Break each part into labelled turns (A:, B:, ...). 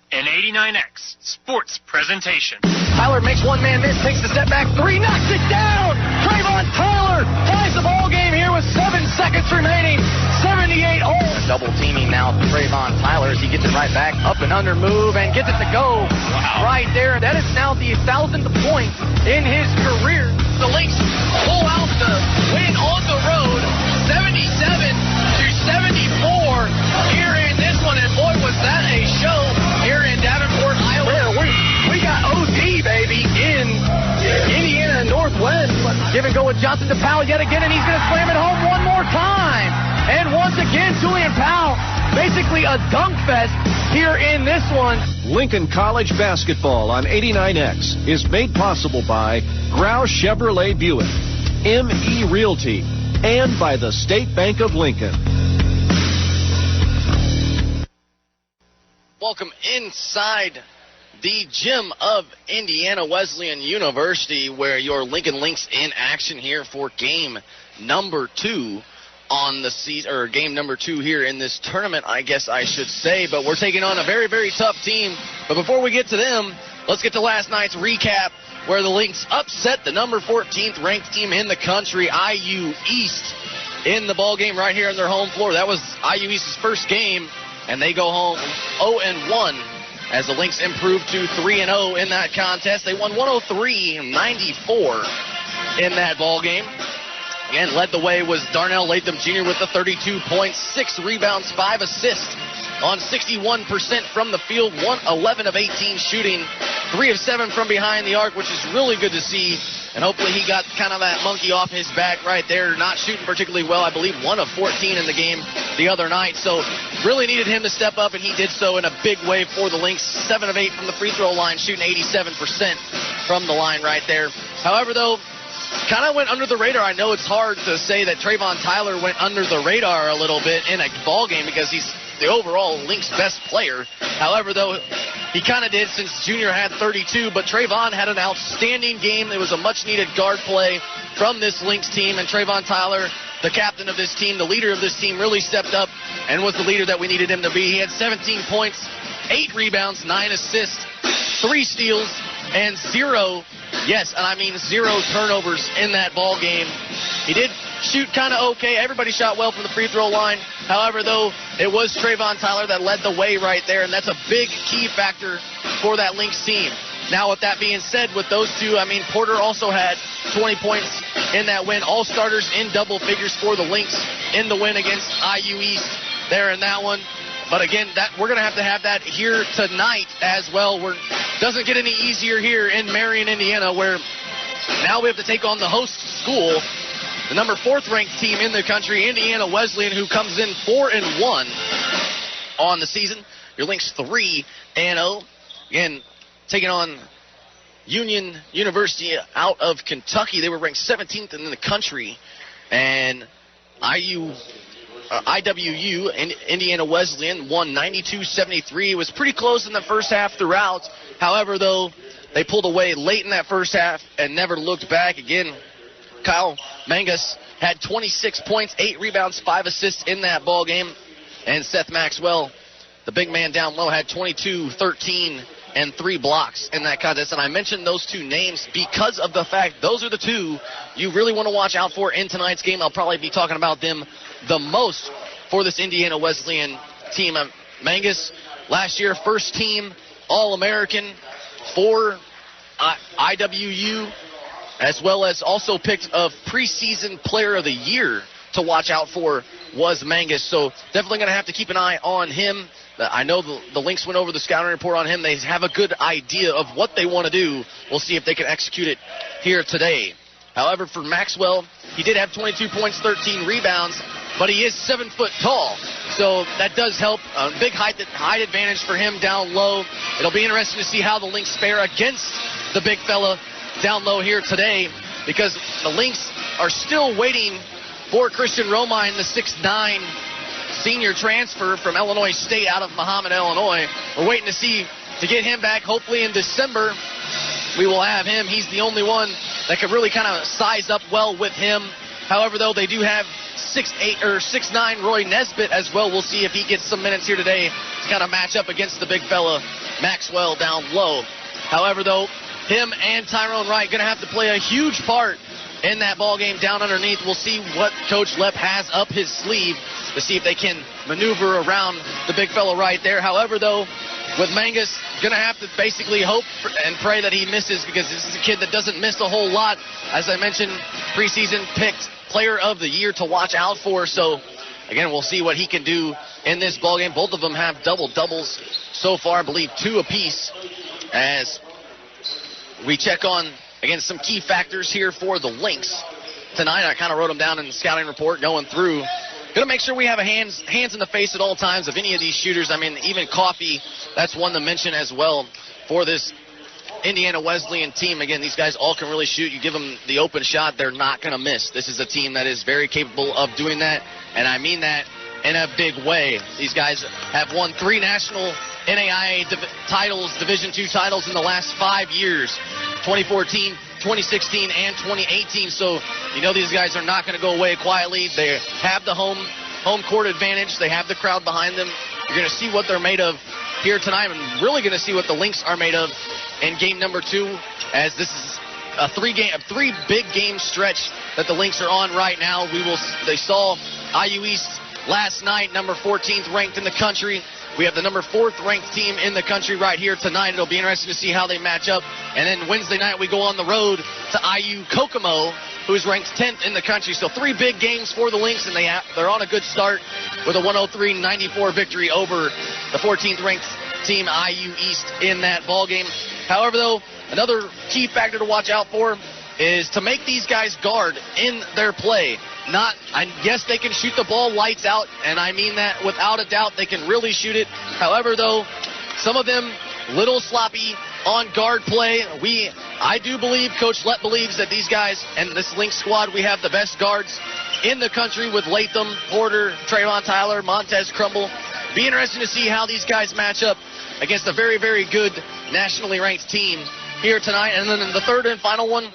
A: An 89X sports presentation.
B: Tyler makes one man miss, takes the step back, three, knocks it down. Trayvon Tyler ties the ball game here with 7 seconds remaining. 78 all. Double teaming now for Trayvon Tyler as he gets it right back, up and under move, and gets it to go. Wow. Right there. That is now the 1,000th point in his career. The Lynx pull out the win on the road, 77-74 here in this one. And boy, was that a show here in Davenport, Iowa. We got OD, baby, in Indiana Northwest. Give and go with Johnson to Powell yet again, and he's going to slam it home one more time. And once again, Julian Powell, basically a dunk fest here in this one.
C: Lincoln College basketball on 89X is made possible by Grau Chevrolet Buick, ME Realty, and by the State Bank of Lincoln.
B: Welcome inside the gym of Indiana Wesleyan University, where your Lincoln Lynx in action here for game number 2 on the season, or game number 2 here in this tournament, I guess I should say. But we're taking on a very, very tough team. But before we get to them, let's get to last night's recap, where the Lynx upset the number 14th ranked team in the country, IU East, in the ball game right here on their home floor. That was IU East's first game, and they go home 0-1 as the Lynx improved to 3-0 in that contest. They won 103-94 in that ball game. Again, led the way was Darnell Latham Jr. with the 32 points, 6 rebounds, 5 assists on 61% from the field, 11 of 18 shooting, 3 of 7 from behind the arc, which is really good to see. And hopefully he got kind of that monkey off his back right there, not shooting particularly well. I believe 1 of 14 in the game the other night. So really needed him to step up, and he did so in a big way for the Lynx. 7 of 8 from the free throw line, shooting 87% from the line right there. However, though, kind of went under the radar. I know it's hard to say that Trayvon Tyler went under the radar a little bit in a ball game because he's the overall Lynx best player. However, though, he kind of did since Junior had 32, but Trayvon had an outstanding game. It was a much-needed guard play from this Lynx team, and Trayvon Tyler, the captain of this team, the leader of this team, really stepped up and was the leader that we needed him to be. He had 17 points, 8 rebounds, 9 assists, 3 steals, and 0 turnovers in that ball game. He did shoot kind of okay. Everybody shot well from the free throw line. However, though, it was Trayvon Tyler that led the way right there, and that's a big key factor for that Lynx team. Now, with that being said, with those two, Porter also had 20 points in that win. All starters in double figures for the Lynx in the win against IU East there in that one. But again, we're going to have that here tonight as well. Doesn't get any easier here in Marion, Indiana, where now we have to take on the host school, the number 4th ranked team in the country, Indiana Wesleyan, who comes in 4-1 on the season. Your Lynx 3-0. Again, taking on Union University out of Kentucky. They were ranked 17th in the country, and IWU, Indiana Wesleyan, won 92-73. It was pretty close in the first half throughout. However, though, they pulled away late in that first half and never looked back. Again, Kyle Mangus had 26 points, 8 rebounds, 5 assists in that ball game. And Seth Maxwell, the big man down low, had 22, 13, and 3 blocks in that contest. And I mentioned those 2 names because of the fact those are the 2 you really want to watch out for in tonight's game. I'll probably be talking about them the most for this Indiana Wesleyan team. Mangus, last year, first team All-American for IWU, as well as also picked a preseason player of the year to watch out for was Mangus. So definitely going to have to keep an eye on him. I know the Lynx went over the scouting report on him. They have a good idea of what they want to do. We'll see if they can execute it here today. However, for Maxwell, he did have 22 points, 13 rebounds, but he is 7 foot tall. So that does help. A big height advantage for him down low. It'll be interesting to see how the Lynx fare against the big fella down low here today, because the Lynx are still waiting for Christian Romine, the 6'9" senior transfer from Illinois State out of Mahomet, Illinois. We're waiting to get him back. Hopefully in December we will have him. He's the only one that could really kind of size up well with him. However, though, they do have 6'9" Roy Nesbitt as well. We'll see if he gets some minutes here today to kind of match up against the big fella, Maxwell, down low. However, though, him and Tyrone Wright going to have to play a huge part in that ball game down underneath. We'll see what Coach Lepp has up his sleeve to see if they can maneuver around the big fella right there. However, though, with Mangus, going to have to basically hope and pray that he misses, because this is a kid that doesn't miss a whole lot. As I mentioned, preseason picked player of the year to watch out for. So, again, we'll see what he can do in this ballgame. Both of them have double-doubles so far, I believe 2 apiece. As we check on, again, some key factors here for the Lynx tonight. I kind of wrote them down in the scouting report going through. Going to make sure we have a hands in the face at all times of any of these shooters. I mean, even Coffey, that's one to mention as well for this Indiana Wesleyan team. Again, these guys all can really shoot. You give them the open shot, they're not going to miss. This is a team that is very capable of doing that, and I mean that in a big way. These guys have won 3 national NAIA titles, Division II titles in the last 5 years, 2014, 2016, and 2018. So, you know, these guys are not going to go away quietly. They have the home court advantage. They have the crowd behind them. You're going to see what they're made of here tonight, and really going to see what the Lynx are made of in game number 2, as this is a 3 big game stretch that the Lynx are on right now. They saw IU East last night, number 14th ranked in the country. We have the number 4th ranked team in the country right here tonight. It'll be interesting to see how they match up. And then Wednesday night we go on the road to IU Kokomo, who's ranked 10th in the country. So 3 big games for the Lynx, and they're on a good start with a 103-94 victory over the 14th ranked team IU East in that ball game. However, though, another key factor to watch out for is to make these guys guard in their play. Yes, they can shoot the ball lights out, and I mean that without a doubt. They can really shoot it. However, though, some of them little sloppy on guard play. I do believe, Coach Lepp believes that these guys and this Lynx squad, we have the best guards in the country with Latham, Porter, Trayvon Tyler, Montez Crumble. Be interesting to see how these guys match up against a very, very good nationally ranked team here tonight. And then the third and final one,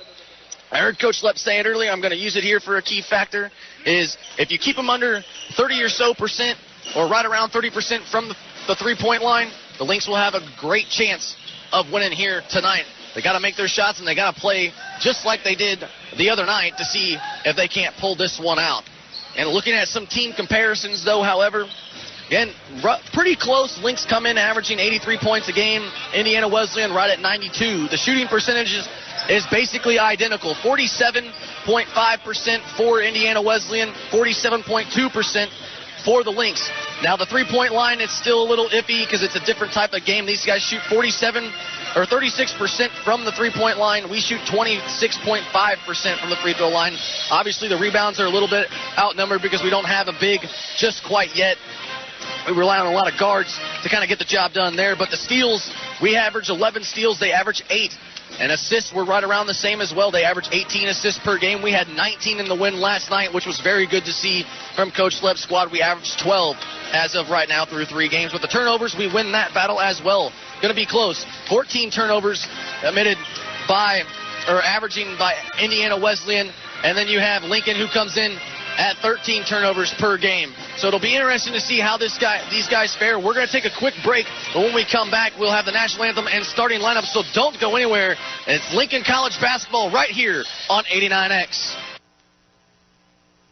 B: I heard Coach Lepp say it earlier, I'm going to use it here for a key factor, is if you keep them under 30 or so percent, or right around 30% from the three-point line, the Lynx will have a great chance of winning here tonight. They got to make their shots, and they got to play just like they did the other night to see if they can't pull this one out. And looking at some team comparisons, though, however, again, pretty close. Lynx come in averaging 83 points a game. Indiana Wesleyan right at 92. The shooting percentages is basically identical. 47.5% for Indiana Wesleyan, 47.2% for the Lynx. Now, the three-point line is still a little iffy because it's a different type of game. These guys shoot 36% from the three-point line. We shoot 26.5% from the free throw line. Obviously, the rebounds are a little bit outnumbered because we don't have a big just quite yet. We rely on a lot of guards to kind of get the job done there. But the steals, we average 11 steals. They average 8. And assists were right around the same as well. They average 18 assists per game. We had 19 in the win last night, which was very good to see from Coach Lepp's squad. We averaged 12 as of right now through 3 games. With the turnovers, we win that battle as well. Going to be close. 14 turnovers averaging by Indiana Wesleyan. And then you have Lincoln, who comes in at 13 turnovers per game. So it'll be interesting to see how these guys fare. We're going to take a quick break, but when we come back, we'll have the national anthem and starting lineup, so don't go anywhere. It's Lincoln College basketball right here on 89X.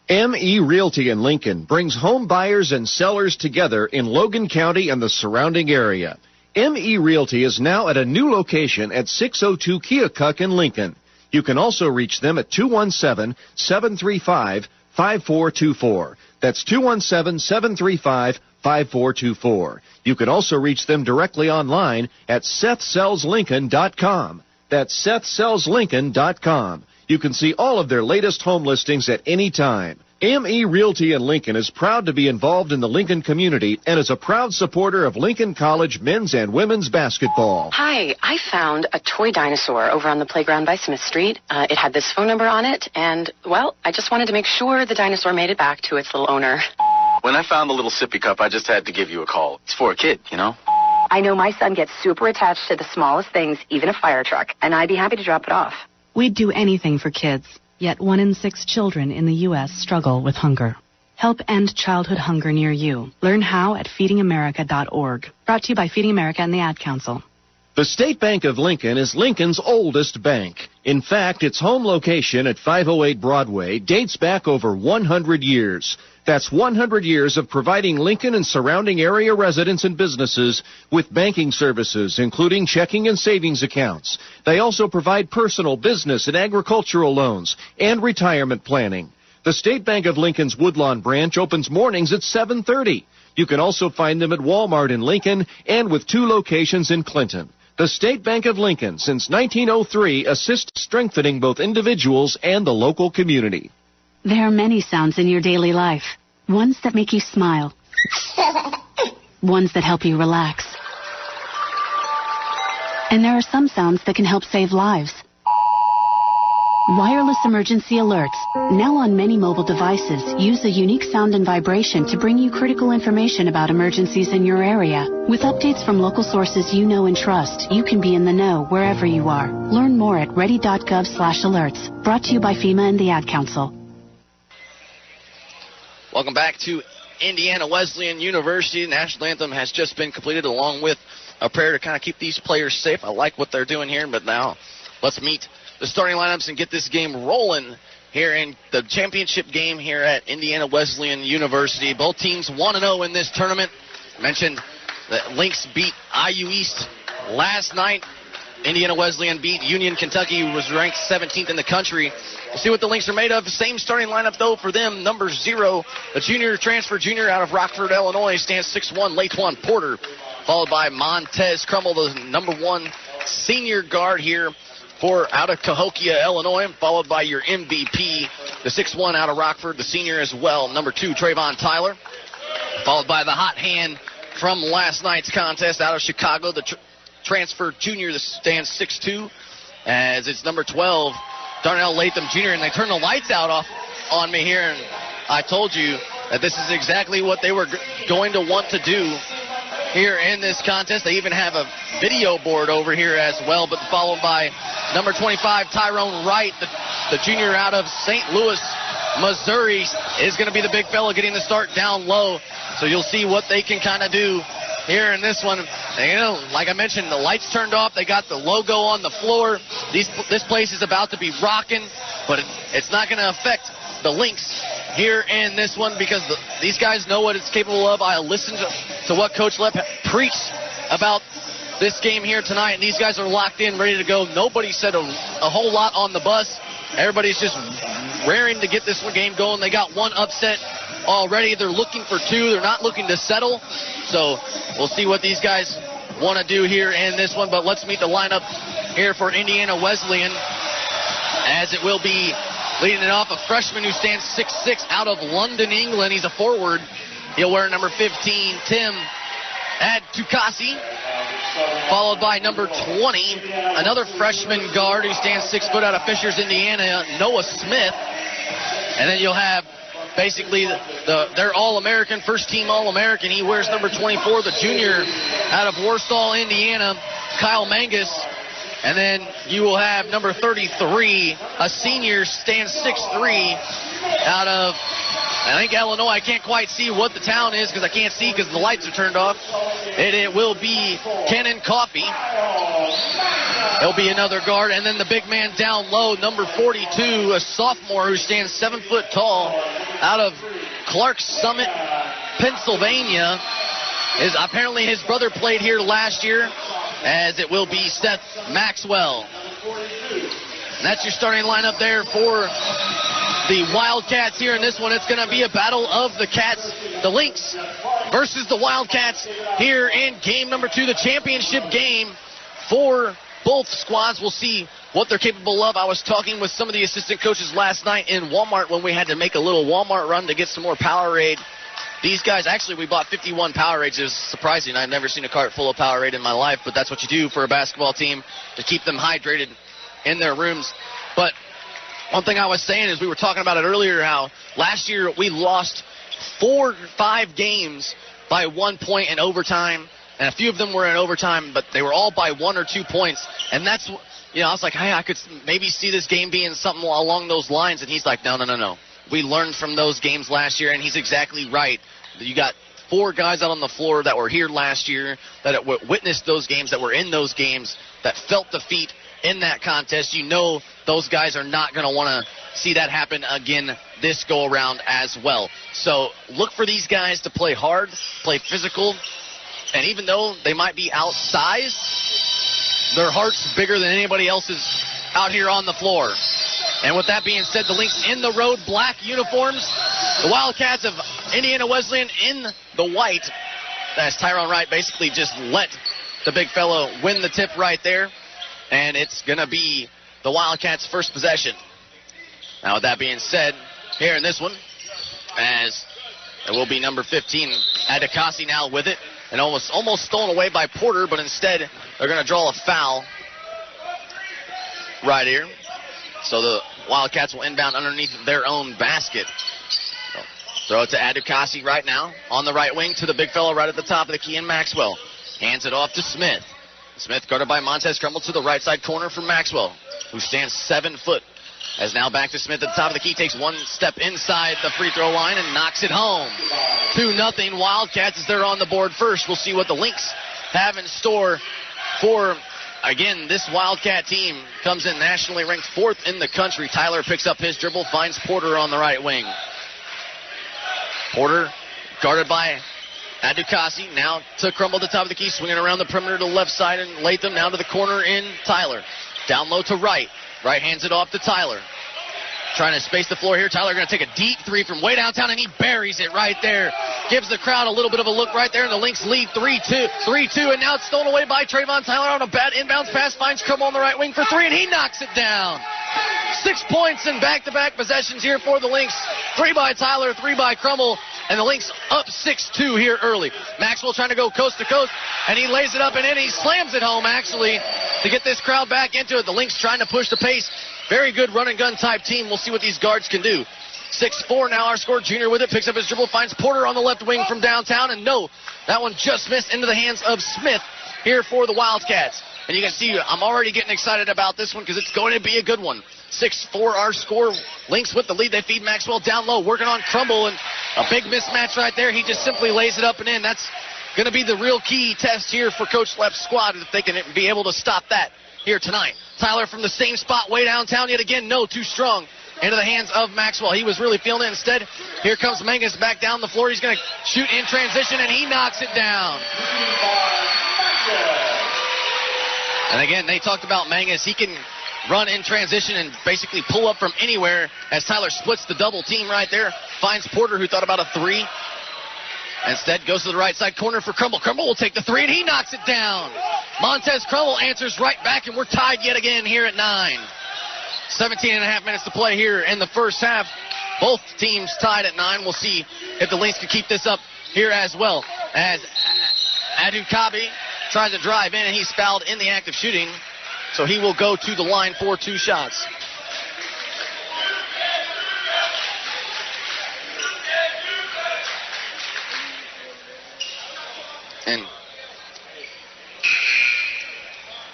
C: ME Realty in Lincoln brings home buyers and sellers together in Logan County and the surrounding area. ME Realty is now at a new location at 602 Keokuk in Lincoln. You can also reach them at 217-735-5424. That's 217-735-5424. You can also reach them directly online at SethSellsLincoln.com. That's SethSellsLincoln.com. You can see all of their latest home listings at any time. ME Realty in Lincoln is proud to be involved in the Lincoln community and is a proud supporter of Lincoln College men's and women's basketball.
D: Hi, I found a toy dinosaur over on the playground by Smith Street. It had this phone number on it, and, well, I just wanted to make sure the dinosaur made it back to its little owner.
E: When I found the little sippy cup, I just had to give you a call. It's for a kid, you know?
D: I know my son gets super attached to the smallest things, even a fire truck, and I'd be happy to drop it off.
F: We'd do anything for kids, yet 1 in 6 children in the U.S. struggle with hunger.
D: Help end childhood hunger near you. Learn how at feedingamerica.org. Brought to you by Feeding America and the Ad Council.
C: The State Bank of Lincoln is Lincoln's oldest bank. In fact, its home location at 508 Broadway dates back over 100 years. That's 100 years of providing Lincoln and surrounding area residents and businesses with banking services, including checking and savings accounts. They also provide personal, business, and agricultural loans and retirement planning. The State Bank of Lincoln's Woodlawn branch opens mornings at 7:30. You can also find them at Walmart in Lincoln and with 2 locations in Clinton. The State Bank of Lincoln, since 1903, assists strengthening both individuals and the local community.
D: There are many sounds in your daily life. Ones that make you smile. Ones that help you relax. And there are some sounds that can help save lives. Wireless emergency alerts, now on many mobile devices, use a unique sound and vibration to bring you critical information about emergencies in your area. With updates from local sources you know and trust, you can be in the know wherever you are. Learn more at ready.gov/alerts. Brought to you by FEMA and the Ad Council.
B: Welcome back to Indiana Wesleyan University. The national anthem has just been completed along with a prayer to kind of keep these players safe. I like what they're doing here, but now let's meet the starting lineups and get this game rolling here in the championship game here at Indiana Wesleyan University. Both teams 1-0 in this tournament. Mentioned that Lynx beat IU East last night. Indiana Wesleyan beat Union Kentucky, who was ranked 17th in the country. We'll see what the Lynx are made of. Same starting lineup, though, for them. Number 0, the transfer junior out of Rockford, Illinois, stands 6'1", Latewan Porter, followed by Montez Crummel, the number 1 senior guard here out of Cahokia, Illinois, followed by your MVP, the 6'1" out of Rockford, the senior as well, number 2, Trayvon Tyler, followed by the hot hand from last night's contest out of Chicago, the transfer junior that stands 6'2", as it's number 12, Darnell Latham Jr., and they turn the lights out on me here, and I told you that this is exactly what they were going to want to do here in this contest. They even have a video board over here as well, but followed by number 25, Tyrone Wright, the junior out of St. Louis, Missouri, is going to be the big fella getting the start down low. So you'll see what they can kind of do here in this one. And, you know, like I mentioned, the lights turned off. They got the logo on the floor. This place is about to be rocking, but it's not going to affect the Lynx here in this one because these guys know what it's capable of. I listened to what Coach Lepp preached about this game here tonight, and these guys are locked in, ready to go. Nobody said a whole lot on the bus. Everybody's just raring to get this game going. They got 1 upset already. They're looking for 2. They're not looking to settle. So we'll see what these guys want to do here in this one. But let's meet the lineup here for Indiana Wesleyan, as it will be leading it off, a freshman who stands 6'6", out of London, England. He's a forward. He'll wear number 15, Tim Adtukasi, followed by number 20, another freshman guard who stands 6 foot out of Fishers, Indiana, Noah Smith. And then you'll have basically their All-American, first-team All-American. He wears number 24, the junior out of Warsaw, Indiana, Kyle Mangus. And then you will have number 33, a senior, stands 6'3", out of, I think, Illinois. I can't quite see what the town is because I can't see because the lights are turned off. It will be Kenan Coffey. There'll be another guard. And then the big man down low, number 42, a sophomore who stands 7 foot tall, out of Clarks Summit, Pennsylvania. Apparently his brother played here last year, as it will be Seth Maxwell. And that's your starting lineup there for the Wildcats here in this one. It's going to be a battle of the Cats, the Lynx versus the Wildcats here in game number 2, the championship game for both squads. We'll see what they're capable of. I was talking with some of the assistant coaches last night in Walmart when we had to make a little Walmart run to get some more Powerade. These guys, actually, we bought 51 Powerades. It was surprising. I've never seen a cart full of Powerade in my life, but that's what you do for a basketball team, to keep them hydrated in their rooms. But one thing I was saying is, we were talking about it earlier, how last year we lost 4 or 5 games by 1 point in overtime, and a few of them were in overtime, but they were all by 1 or 2 points. And that's, I was like, hey, I could maybe see this game being something along those lines. And he's like, no. we learned from those games last year, and he's exactly right. You got 4 guys out on the floor that were here last year, that witnessed those games, that were in those games, that felt defeat in that contest. You know those guys are not going to want to see that happen again this go-around as well. So look for these guys to play hard, play physical, and even though they might be outsized, their heart's bigger than anybody else's out here on the floor. And with that being said, the Lynx in the road, black uniforms. The Wildcats of Indiana Wesleyan in the white. As Tyrone Wright basically just let the big fellow win the tip right there. And it's going to be the Wildcats' first possession. Now, with that being said, here in this one, as it will be number 15, Adekasi now with it. And almost stolen away by Porter, but instead they're going to draw a foul right here. So the Wildcats will inbound underneath their own basket. So throw it to Adekasi right now on the right wing to the big fellow right at the top of the key in Maxwell. Hands it off to Smith. Smith guarded by Montez Crumble to the right side corner for Maxwell, who stands 7 foot. As now back to Smith at the top of the key, takes one step inside the free throw line and knocks it home. 2-0 Wildcats as they're on the board first. We'll see what the Lynx have in store for, again, this Wildcat team. Comes in nationally ranked 4th in the country. Tyler picks up his dribble, finds Porter on the right wing. Porter guarded by Adekasi, now to Crumble at the top of the key, swinging around the perimeter to the left side, and Latham now to the corner in Tyler. Down low to Wright. Wright hands it off to Tyler. Trying to space the floor here. Tyler going to take a deep 3 from way downtown, and he buries it right there. Gives the crowd a little bit of a look right there, and the Lynx lead 3-2, and now it's stolen away by Trayvon Tyler on a bad inbounds pass. Finds Crumble on the right wing for 3, and he knocks it down. 6 points in back-to-back possessions here for the Lynx. 3 by Tyler, 3 by Crumble, and the Lynx up 6-2 here early. Maxwell trying to go coast to coast, and he lays it up and in. He slams it home, actually, to get this crowd back into it. The Lynx trying to push the pace. Very good run-and-gun type team. We'll see what these guards can do. 6-4 now, our score. Junior with it, picks up his dribble, finds Porter on the left wing from downtown, and no, that one just missed into the hands of Smith here for the Wildcats. And you can see I'm already getting excited about this one because it's going to be a good one. 6-4 our score. Lynx with the lead. They feed Maxwell down low, working on Crumble, and a big mismatch right there. He just simply lays it up and in. That's going to be the real key test here for Coach Lepp's squad, if they can be able to stop that here tonight. Tyler from the same spot way downtown yet again. No, too strong. Into the hands of Maxwell. He was really feeling it. Instead, here comes Mangus back down the floor. He's going to shoot in transition, and he knocks it down. And again, they talked about Mangus. He can run in transition and basically pull up from anywhere as Tyler splits the double team right there. Finds Porter, who thought about a 3. Instead, goes to the right side corner for Crumble. Crumble will take the 3, and he knocks it down. Montez Crumble answers right back, and we're tied yet again here at 9. 17.5 minutes to play here in the first half. Both teams tied at 9. We'll see if the Lynx can keep this up here as well. As Adukabi tries to drive in, and he's fouled in the act of shooting. So he will go to the line for 2 shots. And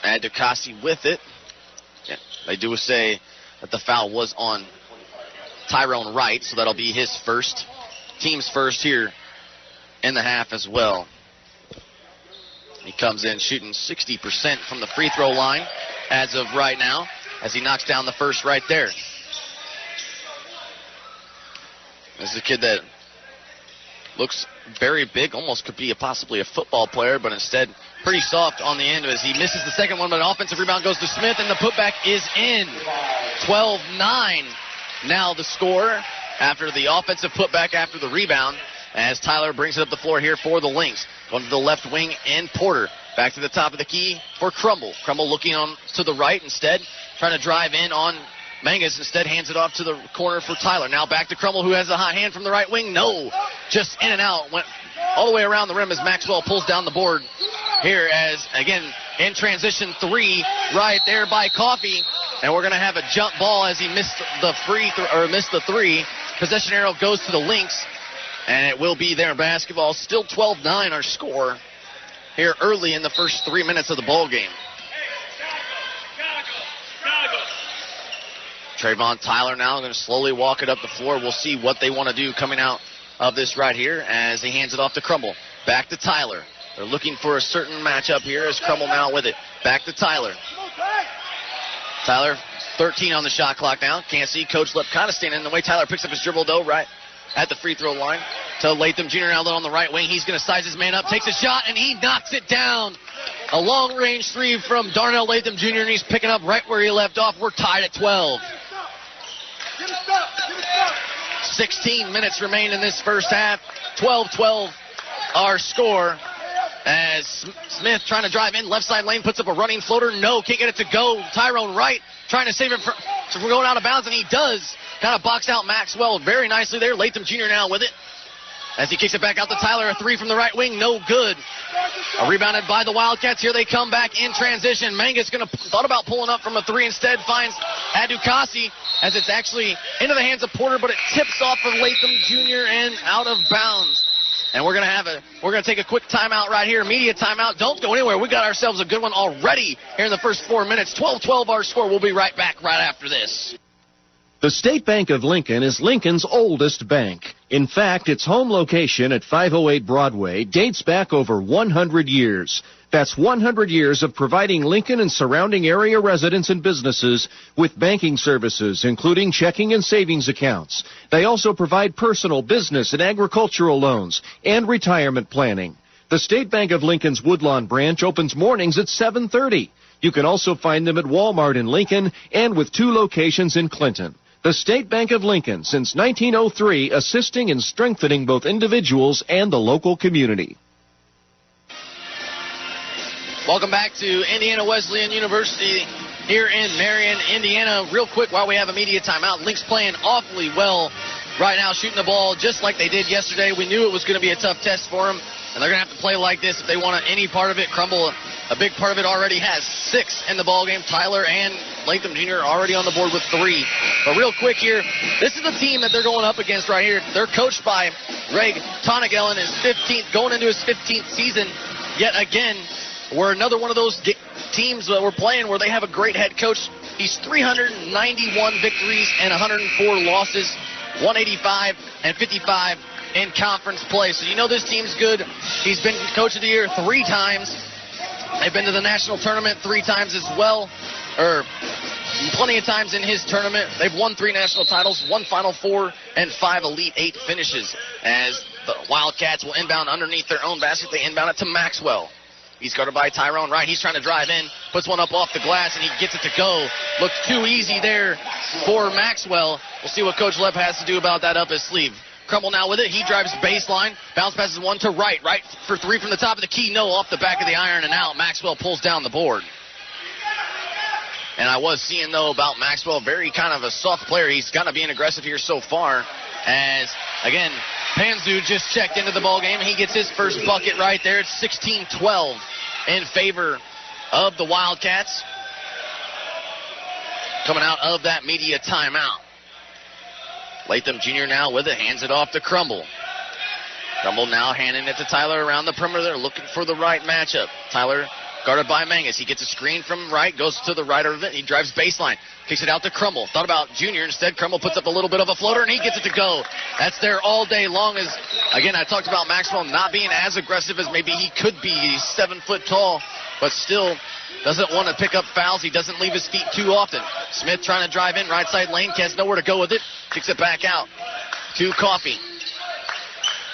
B: Adekasi with it. Yeah, they do say that the foul was on Tyrone Wright, so that'll be his first, team's first here in the half as well. He comes in shooting 60% from the free throw line as of right now, as he knocks down the first right there. This is a kid that looks very big, almost could be possibly a football player, but instead pretty soft on the end as he misses the second one, but an offensive rebound goes to Smith, and the putback is in. 12-9 now the score after the offensive putback after the rebound, as Tyler brings it up the floor here for the Lynx. Going to the left wing and Porter. Back to the top of the key for Crumble. Crumble looking on to the right instead, trying to drive in on Mangus. Instead hands it off to the corner for Tyler. Now back to Crumble, who has a hot hand from the right wing. No, just in and out. Went all the way around the rim as Maxwell pulls down the board here as, again, in transition 3 right there by Coffey. And we're going to have a jump ball as he missed the 3. Possession arrow goes to the Lynx. And it will be their basketball. Still 12-9 our score here early in the first 3 minutes of the ball game. Trayvon Tyler now going to slowly walk it up the floor. We'll see what they want to do coming out of this right here as he hands it off to Crumble. Back to Tyler. They're looking for a certain matchup here as Crumble now with it. Back to Tyler. Tyler, 13 on the shot clock now. Can't see. Coach Lepp kind of standing in the way. Tyler picks up his dribble, though, right at the free throw line. To Latham Jr. now on the right wing. He's going to size his man up, takes a shot, and he knocks it down. A long-range three from Darnell Latham Jr., and he's picking up right where he left off. We're tied at 12. 16 minutes remain in this first half. 12-12 our score. As Smith trying to drive in, left side lane, puts up a running floater. No, can't get it to go. Tyrone Wright trying to save it from going out of bounds, and he does. Kind of box out Maxwell very nicely there. Latham Jr. now with it. As he kicks it back out to Tyler, a three from the right wing, no good. Rebounded by the Wildcats. Here they come back in transition. Mangus thought about pulling up from a three, instead finds Adukasi as it's actually into the hands of Porter, but it tips off of Latham Jr. and out of bounds. And we're gonna take a quick timeout right here, media timeout. Don't go anywhere. We got ourselves a good one already here in the first 4 minutes. 12-12 our score. We'll be right back right after this.
C: The State Bank of Lincoln is Lincoln's oldest bank. In fact, its home location at 508 Broadway dates back over 100 years. That's 100 years of providing Lincoln and surrounding area residents and businesses with banking services, including checking and savings accounts. They also provide personal, business, and agricultural loans and retirement planning. The State Bank of Lincoln's Woodlawn branch opens mornings at 7:30. You can also find them at Walmart in Lincoln and with 2 locations in Clinton. The State Bank of Lincoln, since 1903, assisting and strengthening both individuals and the local community.
B: Welcome back to Indiana Wesleyan University here in Marion, Indiana. Real quick, while we have a media timeout, Lynx playing awfully well right now, shooting the ball just like they did yesterday. We knew it was going to be a tough test for them, and they're going to have to play like this if they want any part of it. Crumble, a big part of it, already has 6 in the ball game. Tyler and Latham Jr. already on the board with 3. But real quick here, this is the team that they're going up against right here. They're coached by Greg Tonagel in his 15th, going into his 15th season. Yet again, we're another one of those teams that we're playing where they have a great head coach. He's 391 victories and 104 losses, 185 and 55 in conference play. So you know this team's good. He's been coach of the year 3 times. They've been to the national tournament 3 times as well, or plenty of times in his tournament. They've won 3 national titles, 1 Final Four, and 5 Elite 8 finishes. As the Wildcats will inbound underneath their own basket, they inbound it to Maxwell. He's guarded by Tyrone Wright. He's trying to drive in, puts one up off the glass, and he gets it to go. Looked too easy there for Maxwell. We'll see what Coach Lepp has to do about that up his sleeve. Crumble now with it. He drives baseline. Bounce passes one to Wright. Wright for 3 from the top of the key. No, off the back of the iron and out. Maxwell pulls down the board. And I was seeing, though, about Maxwell, very kind of a soft player. He's kind of being aggressive here so far. As, again, Panzu just checked into the ballgame. He gets his first bucket right there. It's 16-12 in favor of the Wildcats. Coming out of that media timeout. Latham Jr. now with it. Hands it off to Crumble. Crumble now handing it to Tyler around the perimeter, looking for the right matchup. Tyler guarded by Mangus. He gets a screen from right, goes to the right of it. He drives baseline, kicks it out to Crumble. Thought about Junior. Instead, Crumble puts up a little bit of a floater, and he gets it to go. That's there all day long. As, again, I talked about Maxwell not being as aggressive as maybe he could be. He's 7 foot tall, but still doesn't want to pick up fouls. He doesn't leave his feet too often. Smith trying to drive in, right side lane, has nowhere to go with it. Kicks it back out to Coffey.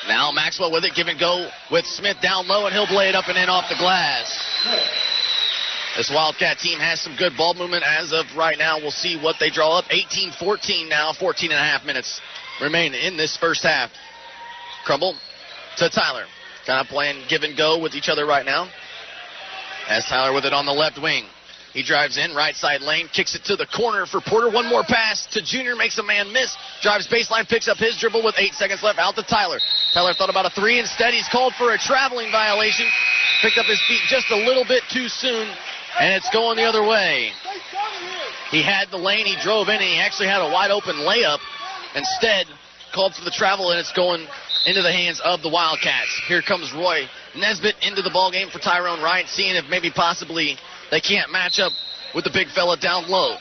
B: Now Maxwell with it, give and go with Smith down low, and he'll lay it up and in off the glass. This Wildcat team has some good ball movement as of right now. We'll see what they draw up. 18-14 now, 14 and a half minutes remain in this first half. Crumble to Tyler. Kind of playing give and go with each other right now. As Tyler with it on the left wing. He drives in, right side lane, kicks it to the corner for Porter. One more pass to Junior, makes a man miss. Drives baseline, picks up his dribble with 8 seconds left, out to Tyler. Tyler thought about a 3. Instead, he's called for a traveling violation. Picked up his feet just a little bit too soon, and it's going the other way. He had the lane, he drove in, and he actually had a wide open layup. Instead, called for the travel, and it's going into the hands of the Wildcats. Here comes Roy Nesbitt into the ballgame for Tyrone Wright, seeing if maybe possibly they can't match up with the big fella down low.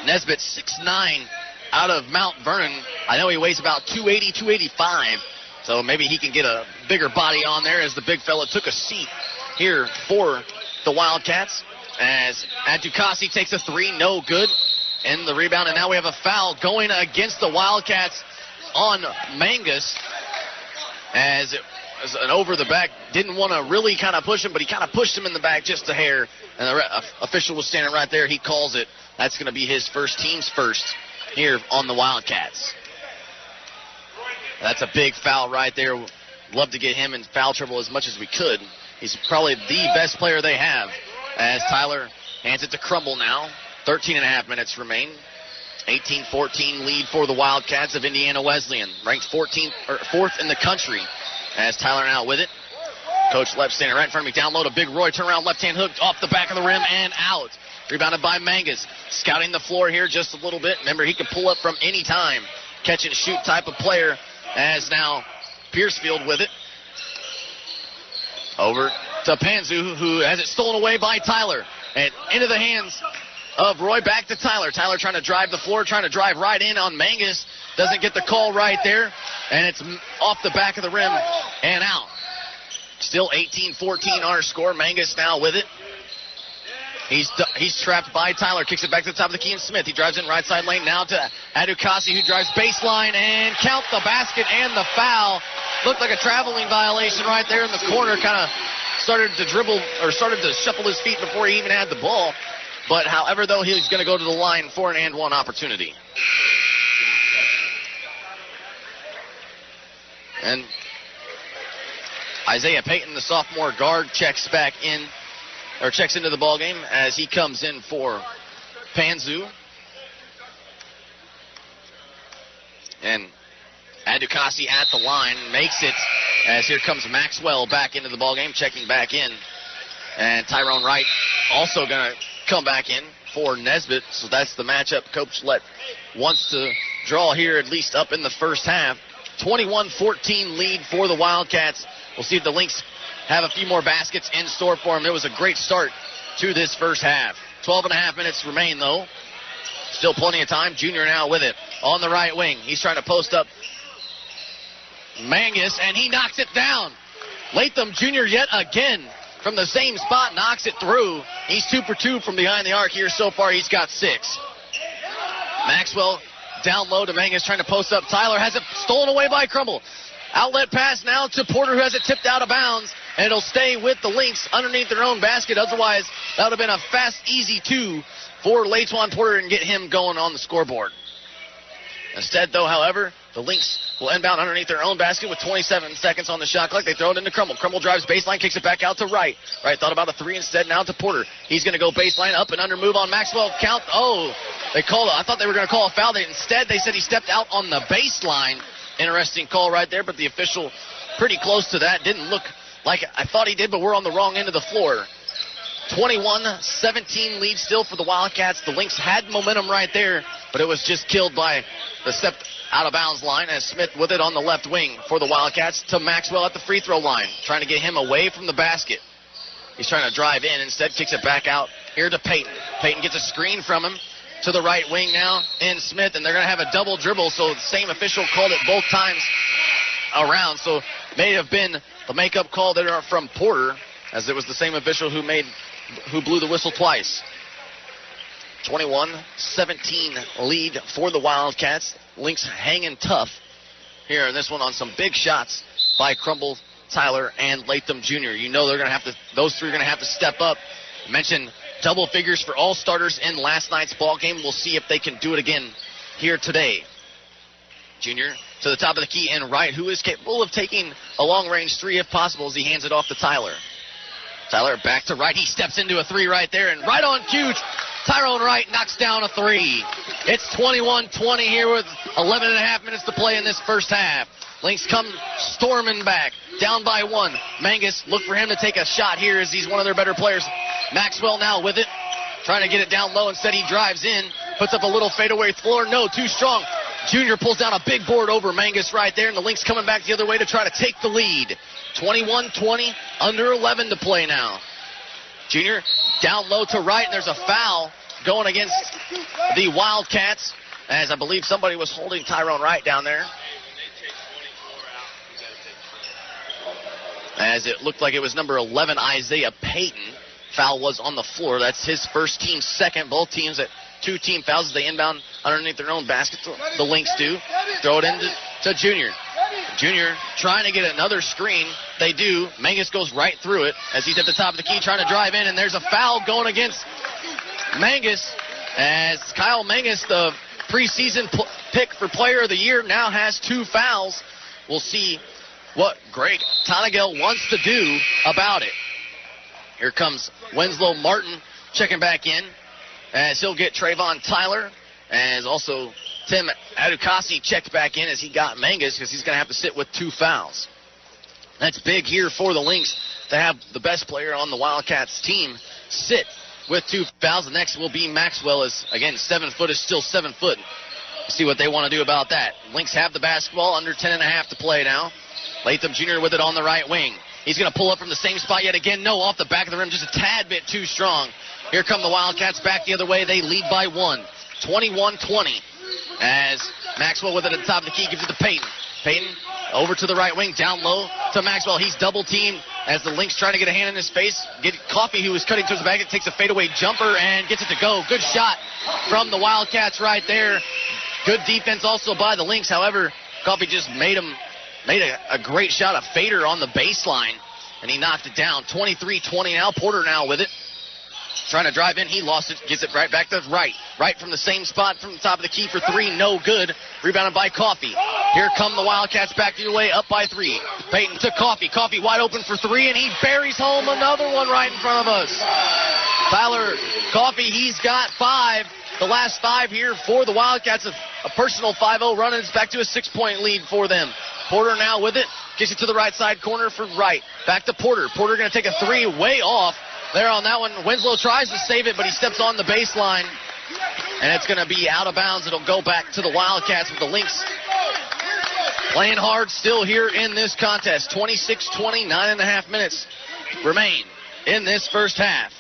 B: Nesbitt, 6'9", out of Mount Vernon. I know he weighs about 280, 285, so maybe he can get a bigger body on there as the big fella took a seat here for the Wildcats. As Adukasi takes a three, no good. And the rebound, and now we have a foul going against the Wildcats on Mangus. As it was an over the back, didn't want to really kind of push him, but he kind of pushed him in the back just a hair. And the official was standing right there. He calls it. That's going to be his first, team's first here on the Wildcats. That's a big foul right there. Love to get him in foul trouble as much as we could. He's probably the best player they have. As Tyler hands it to Crumble now. 13.5 minutes remain. 18-14 lead for the Wildcats of Indiana Wesleyan. Ranked 4th in the country. As Tyler now with it. Coach Lepp standing right in front of me. Down low to Big Roy. Turn around, left-hand hook off the back of the rim and out. Rebounded by Mangus. Scouting the floor here just a little bit. Remember, he can pull up from any time. Catch and shoot type of player. As now Piercefield with it. Over to Panzu, who has it stolen away by Tyler. And into the hands of Roy. Back to Tyler. Tyler trying to drive the floor, trying to drive right in on Mangus. Doesn't get the call right there. And it's off the back of the rim and out. Still 18-14 our score. Mangus now with it. He's trapped by Tyler. Kicks it back to the top of the key, and Smith. He drives in right side lane now to Adukasi, who drives baseline and count the basket and the foul. Looked like a traveling violation right there in the corner. Kind of started to shuffle his feet before he even had the ball. But however, though, he's going to go to the line for an and one opportunity. And Isaiah Payton, the sophomore guard, checks into the ball game as he comes in for Panzu. And Adukasi at the line makes it as here comes Maxwell back into the ball game, checking back in. And Tyrone Wright also going to come back in for Nesbitt. So that's the matchup Coach Lett wants to draw here, at least up in the first half. 21-14 lead for the Wildcats. We'll see if the Lynx have a few more baskets in store for them. It was a great start to this first half. 12.5 minutes remain, though. Still plenty of time. Junior now with it on the right wing. He's trying to post up Mangus, and he knocks it down. Latham Jr. yet again from the same spot knocks it through. He's 2 for 2 from behind the arc here so far. He's got 6. Maxwell down low to Mangus trying to post up. Tyler has it stolen away by Crumble. Outlet pass now to Porter, who has it tipped out of bounds, and it'll stay with the Lynx underneath their own basket. Otherwise, that would have been a fast, easy 2 for Latewan Porter and get him going on the scoreboard. Instead, though, however, the Lynx will inbound underneath their own basket with 27 seconds on the shot clock. They throw it into Crumble. Crumble drives baseline, kicks it back out to Wright. Wright thought about a 3 instead, now to Porter. He's going to go baseline, up and under move on Maxwell. Count. Oh, they called it. I thought they were going to call a foul. Instead, they said he stepped out on the baseline. Interesting call right there, but the official pretty close to that. Didn't look like I thought he did, but we're on the wrong end of the floor. 21-17 lead still for the Wildcats. The Lynx had momentum right there, but it was just killed by the step out of bounds line as Smith with it on the left wing for the Wildcats to Maxwell at the free throw line, trying to get him away from the basket. He's trying to drive in. Instead, kicks it back out here to Payton. Payton gets a screen from him to the right wing now in Smith, and they're going to have a double dribble, so the same official called it both times around. So may have been the makeup call there from Porter, as it was the same official who blew the whistle twice. 21-17 lead for the Wildcats. Lynx hanging tough here in this one on some big shots by Crumble, Tyler, and Latham Jr. You know those three are going to have to step up. I mentioned double figures for all starters in last night's ball game. We'll see if they can do it again here today. Junior to the top of the key, and Wright, who is capable of taking a long-range 3 if possible, as he hands it off to Tyler. Tyler back to Wright. He steps into a 3 right there, and right on cue, Tyrone Wright knocks down a 3. It's 21-20 here with 11.5 minutes to play in this first half. Lynx come storming back, down by 1. Mangus, look for him to take a shot here as he's one of their better players. Maxwell now with it, trying to get it down low. Instead, he drives in, puts up a little fadeaway floor. No, too strong. Junior pulls down a big board over Mangus right there, and the Lynx coming back the other way to try to take the lead. 21-20, under 11 to play now. Junior down low to Wright, and there's a foul going against the Wildcats, as I believe somebody was holding Tyrone Wright down there. As it looked like it was number 11, Isaiah Payton. Foul was on the floor. That's his first, team second. Both teams at 2 team fouls as they inbound underneath their own basket. The Lynx do. Throw it in to Junior. Junior trying to get another screen. They do. Mangus goes right through it as he's at the top of the key trying to drive in, and there's a foul going against Mangus as Kyle Mangus, the preseason pick for Player of the Year, now has 2 fouls. We'll see what Greg Tonagel wants to do about it. Here comes Winslow Martin checking back in as he'll get Trayvon Tyler, as also Tim Adukasi checked back in as he got Mangus because he's going to have to sit with 2 fouls. That's big here for the Lynx to have the best player on the Wildcats team sit with 2 fouls. The next will be Maxwell, as, again, 7 foot is still 7 foot. See what they want to do about that. Lynx have the basketball, under 10.5 to play now. Latham Jr. with it on the right wing. He's going to pull up from the same spot yet again. No, off the back of the rim, just a tad bit too strong. Here come the Wildcats back the other way. They lead by 1, 21-20. As Maxwell with it at the top of the key gives it to Payton. Payton over to the right wing, down low to Maxwell. He's double teamed as the Lynx trying to get a hand in his face. Coffey, who was cutting towards the basket, takes a fadeaway jumper and gets it to go. Good shot from the Wildcats right there. Good defense also by the Lynx. However, Coffey just made a great shot, a fader on the baseline, and he knocked it down. 23-20 now. Porter now with it. Trying to drive in. He lost it. Gets it right back to right. Right from the same spot from the top of the key for 3. No good. Rebounded by Coffey. Here come the Wildcats back the other way, up by 3. Payton to Coffey. Coffey wide open for 3, and he buries home another one right in front of us. Tyler Coffey, he's got 5. The last 5 here for the Wildcats. A personal 5-0 run, and it's back to a 6-point lead for them. Porter now with it. Gets it to the right side corner for Wright. Back to Porter. Porter going to take a 3 way off. There on that one, Winslow tries to save it, but he steps on the baseline, and it's going to be out of bounds. It'll go back to the Wildcats with the Lynx playing hard still here in this contest. 26-20, 9.5 minutes remain in this first half.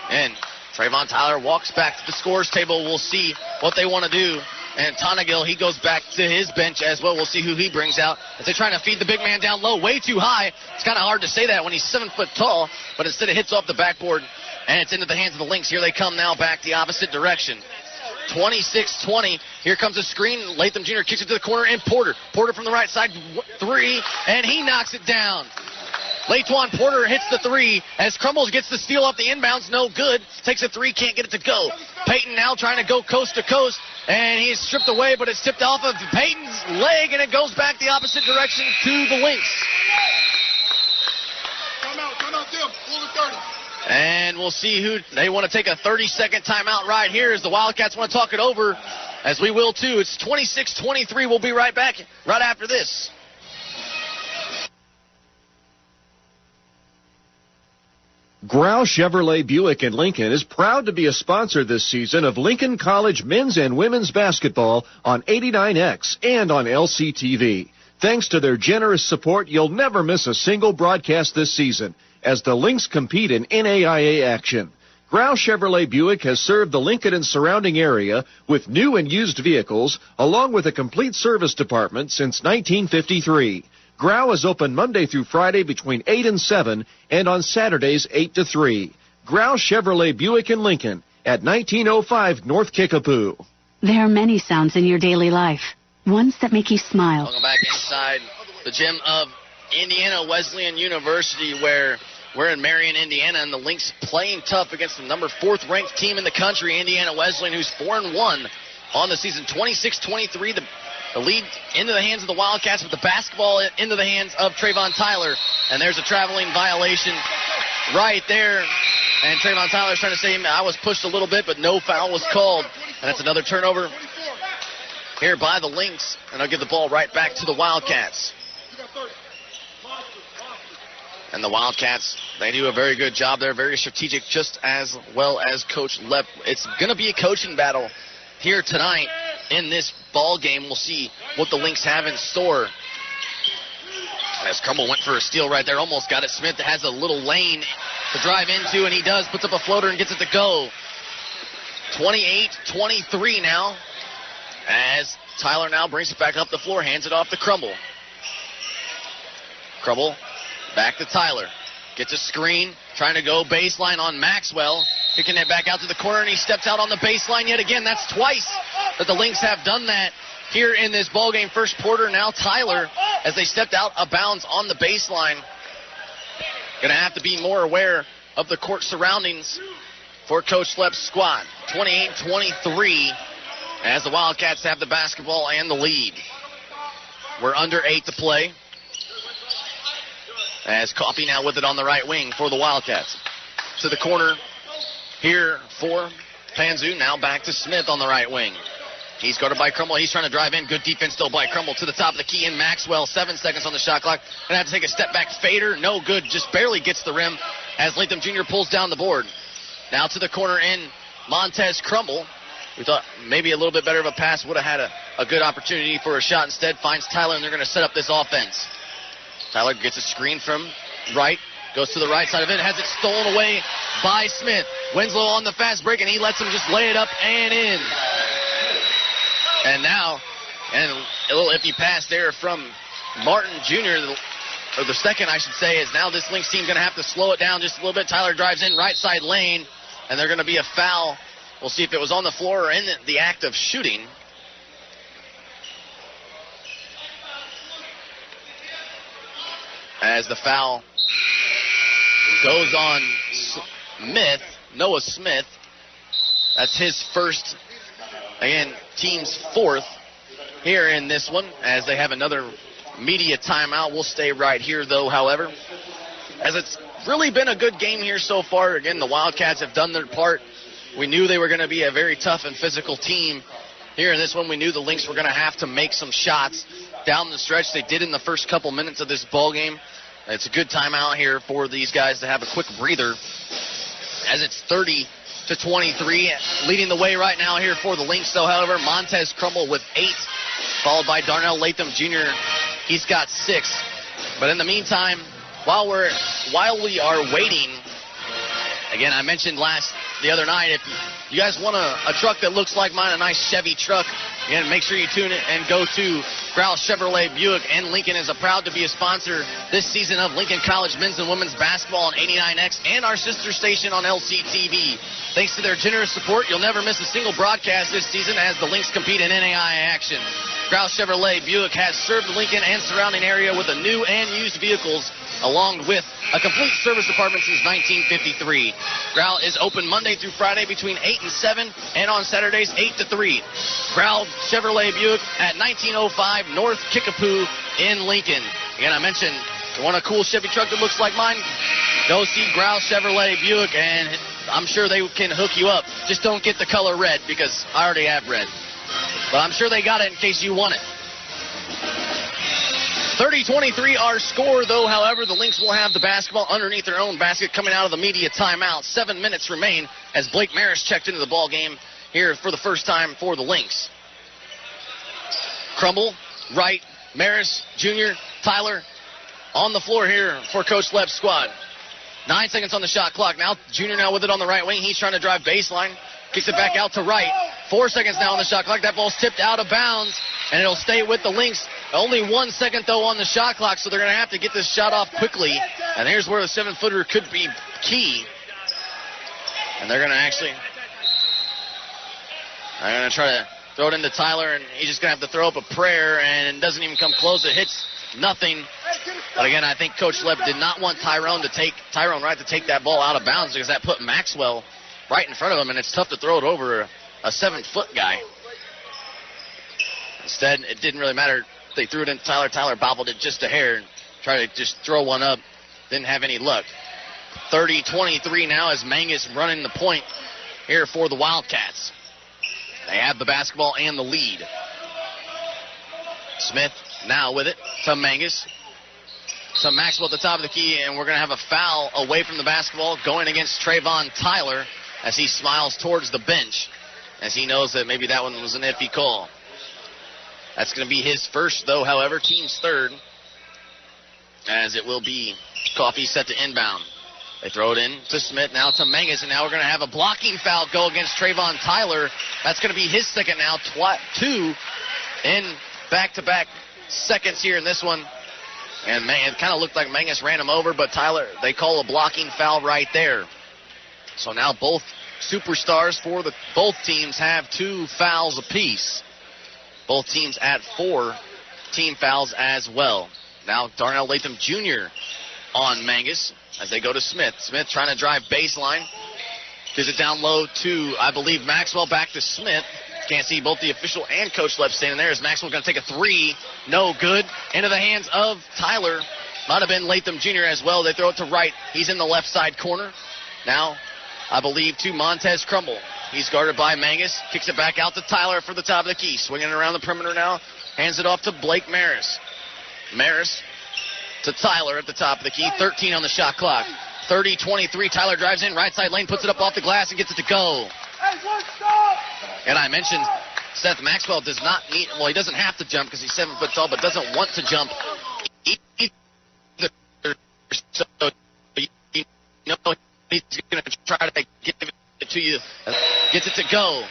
B: And Trayvon Tyler walks back to the scores table. We'll see what they want to do. And Tonagel, he goes back to his bench as well. We'll see who he brings out as they're trying to feed the big man down low, way too high. It's kind of hard to say that when he's 7 foot tall, but instead it hits off the backboard, and it's into the hands of the Lynx. Here they come now back the opposite direction. 26-20. Here comes a screen. Latham Jr. kicks it to the corner, and Porter. Porter from the right side, 3, and he knocks it down. Latwan Porter hits the 3 as Crumbles gets the steal off the inbounds. No good. Takes a 3, can't get it to go. Payton now trying to go coast to coast, and he's stripped away, but it's tipped off of Payton's leg, and it goes back the opposite direction to the Lynx.
F: Come out, Tim. Pull the 30.
B: And we'll see who they want to take a 30-second timeout right here as the Wildcats want to talk it over, as we will too. It's 26-23. We'll be right back right after this.
C: Grau Chevrolet Buick in Lincoln is proud to be a sponsor this season of Lincoln College men's and women's basketball on 89X and on LCTV. Thanks to their generous support, you'll never miss a single broadcast this season as the Lynx compete in NAIA action. Grau Chevrolet Buick has served the Lincoln and surrounding area with new and used vehicles, along with a complete service department since 1953. Grau is open Monday through Friday between 8 and 7 and on Saturdays 8 to 3. Grau Chevrolet Buick in Lincoln at 1905 North Kickapoo.
D: There are many sounds in your daily life, ones that make you smile.
B: Welcome back inside the gym of Indiana Wesleyan University, where we're in Marion, Indiana, and the Lynx playing tough against the number 4th ranked team in the country, Indiana Wesleyan, who's 4-1 on the season. 26-23, the lead into the hands of the Wildcats, with the basketball into the hands of Trayvon Tyler. And there's a traveling violation right there. And Trayvon Tyler's trying to say, I was pushed a little bit, but no foul was called. And that's another turnover here by the Lynx. And I'll give the ball right back to the Wildcats. And the Wildcats, they do a very good job. They're very strategic, just as well as Coach Lepp. It's going to be a coaching battle here tonight in this ball game. We'll see what the Lynx have in store. As Crumble went for a steal right there, almost got it. Smith has a little lane to drive into, and he does. Puts up a floater and gets it to go. 28-23 now, as Tyler now brings it back up the floor, hands it off to Crumble. Crumble back to Tyler. Gets a screen, trying to go baseline on Maxwell. Kicking it back out to the corner, and he steps out on the baseline yet again. That's twice that the Lynx have done that here in this ballgame. First quarter, now Tyler, as they stepped out of bounds on the baseline. Going to have to be more aware of the court surroundings for Coach Lepp's squad. 28-23 as the Wildcats have the basketball and the lead. We're under 8 to play. As Coffey now with it on the right wing for the Wildcats. To the corner here for Panzu. Now back to Smith on the right wing. He's guarded by Crumble. He's trying to drive in. Good defense still by Crumble. To the top of the key in Maxwell. 7 seconds on the shot clock. Gonna have to take a step back fader. No good. Just barely gets the rim as Latham Jr. pulls down the board. Now to the corner in Montez Crumble. We thought maybe a little bit better of a pass. Would have had a good opportunity for a shot. Instead finds Tyler, and they're going to set up this offense. Tyler gets a screen from right. Goes to the right side of it. Has it stolen away by Smith. Winslow on the fast break, and he lets him just lay it up and in. And now, and a little iffy pass there from Martin Jr., or the second, I should say, is now this Lynx team going to have to slow it down just a little bit. Tyler drives in right side lane, and they're going to be a foul. We'll see if it was on the floor or in the act of shooting. As the foul goes on Smith, Noah Smith. That's his first, again, team's fourth here in this one, as they have another media timeout. We'll stay right here, though, however, as it's really been a good game here so far. Again, the Wildcats have done their part. We knew they were going to be a very tough and physical team. Here in this one, we knew the Lynx were going to have to make some shots down the stretch. They did in the first couple minutes of this ball game. It's a good timeout here for these guys to have a quick breather, as it's 30-23. Leading the way right now here for the Lynx, though, however, Montez Crumble with 8, followed by Darnell Latham Jr. He's got 6. But in the meantime, while we are waiting, again, I mentioned the other night, if you guys want a truck that looks like mine, a nice Chevy truck, again, make sure you tune in and go to Grouse Chevrolet Buick. And Lincoln is proud to be a sponsor this season of Lincoln College men's and women's basketball on 89X and our sister station on LCTV. Thanks to their generous support, you'll never miss a single broadcast this season as the Lynx compete in NAIA action. Grouse Chevrolet Buick has served Lincoln and surrounding area with the new and used vehicles, along with a complete service department since 1953. Growl is open Monday through Friday between 8 and 7, and on Saturdays 8 to 3. Growl Chevrolet Buick at 1905 North Kickapoo in Lincoln. Again, I mentioned, you want a cool Chevy truck that looks like mine? Go see Growl Chevrolet Buick, and I'm sure they can hook you up. Just don't get the color red, because I already have red. But I'm sure they got it in case you want it. 30-23 our score, though. However, the Lynx will have the basketball underneath their own basket coming out of the media timeout. 7 minutes remain as Blake Maris checked into the ball game here for the first time for the Lynx. Crumble, right, Maris, Jr., Tyler on the floor here for Coach Lepp's squad. 9 seconds on the shot clock. Now Jr. now with it on the right wing. He's trying to drive baseline. Kicks it back out to right. 4 seconds now on the shot clock. That ball's tipped out of bounds, and it'll stay with the Lynx. Only 1 second, though, on the shot clock, so they're going to have to get this shot off quickly. And here's where the 7-footer could be key. And they're going to try to throw it into Tyler, and he's just going to have to throw up a prayer, and it doesn't even come close. It hits nothing. But again, I think Coach Lepp did not want Tyrone Wright to take that ball out of bounds, because that put Maxwell right in front of him, and it's tough to throw it over a 7-foot guy. Instead, it didn't really matter. They threw it in Tyler. Tyler bobbled it just a hair and tried to just throw one up. Didn't have any luck. 30-23 now as Mangus running the point here for the Wildcats. They have the basketball and the lead. Smith now with it to Mangus. To Maxwell at the top of the key, and we're going to have a foul away from the basketball going against Trayvon Tyler as he smiles towards the bench, as he knows that maybe that one was an iffy call. That's going to be his first, though, however, team's third, as it will be Coffey set to inbound. They throw it in to Smith, now to Mangus, and now we're going to have a blocking foul go against Trayvon Tyler. That's going to be his second now, 2 in back-to-back seconds here in this one. And it kind of looked like Mangus ran him over, but Tyler, they call a blocking foul right there. So now both superstars for both teams have 2 fouls apiece. Both teams at 4 team fouls as well. Now Darnell Latham Jr. on Mangus as they go to Smith. Smith trying to drive baseline. Gives it down low to, I believe, Maxwell. Back to Smith. Can't see both the official and coach left standing there. Is Maxwell going to take a 3? No good. Into the hands of Tyler. Might have been Latham Jr. as well. They throw it to right. He's in the left side corner. Now, I believe, to Montez Crumble. He's guarded by Mangus. Kicks it back out to Tyler for the top of the key. Swinging it around the perimeter now. Hands it off to Blake Maris. Maris to Tyler at the top of the key. 13 on the shot clock. 30-23. Tyler drives in. Right side lane. Puts it up off the glass and gets it to go. And I mentioned Seth Maxwell does not need, well, he doesn't have to jump because he's 7 foot tall, but doesn't want to jump either. So, you know, he's going to try to give it to you. Gets it to go.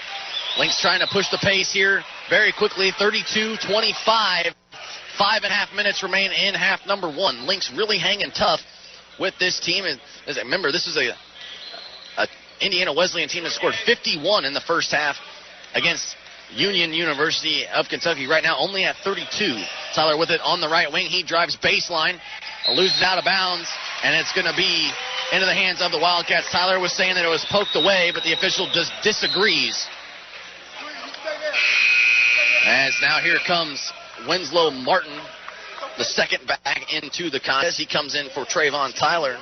B: Lynx trying to push the pace here very quickly. 32-25. 5.5 minutes remain in half number 1. Lynx really hanging tough with this team. And remember, this is a Indiana Wesleyan team that scored 51 in the first half against Union University of Kentucky. Right now only at 32. Tyler with it on the right wing. He drives baseline, loses out of bounds, and it's going to be into the hands of the Wildcats. Tyler was saying that it was poked away, but the official just disagrees. As now here comes Winslow Martin, the second back into the contest. He comes in for Trayvon Tyler.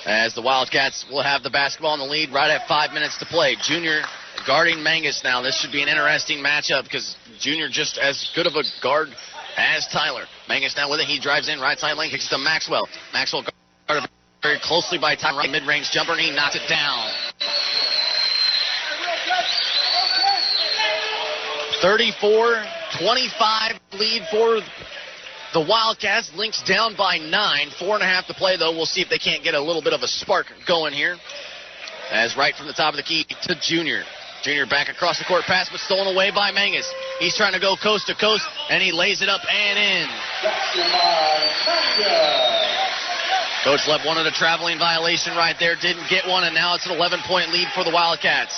B: As the Wildcats will have the basketball in the lead right at 5 minutes to play. Junior guarding Mangus now. This should be an interesting matchup because Junior just as good of a guard as Tyler. Mangus now with it. He drives in right side lane, kicks it to Maxwell. Maxwell guarded very closely by Tyler. Right mid-range jumper, and he knocks it down. 34-25 lead for the Wildcats. Lynx down by 9. 4.5 to play, though. We'll see if they can't get a little bit of a spark going here. As right from the top of the key to Junior. Junior back across the court pass, but stolen away by Mangus. He's trying to go coast to coast, and he lays it up and in. Coach Lepp wanted a traveling violation right there. Didn't get one, and now it's an 11-point lead for the Wildcats.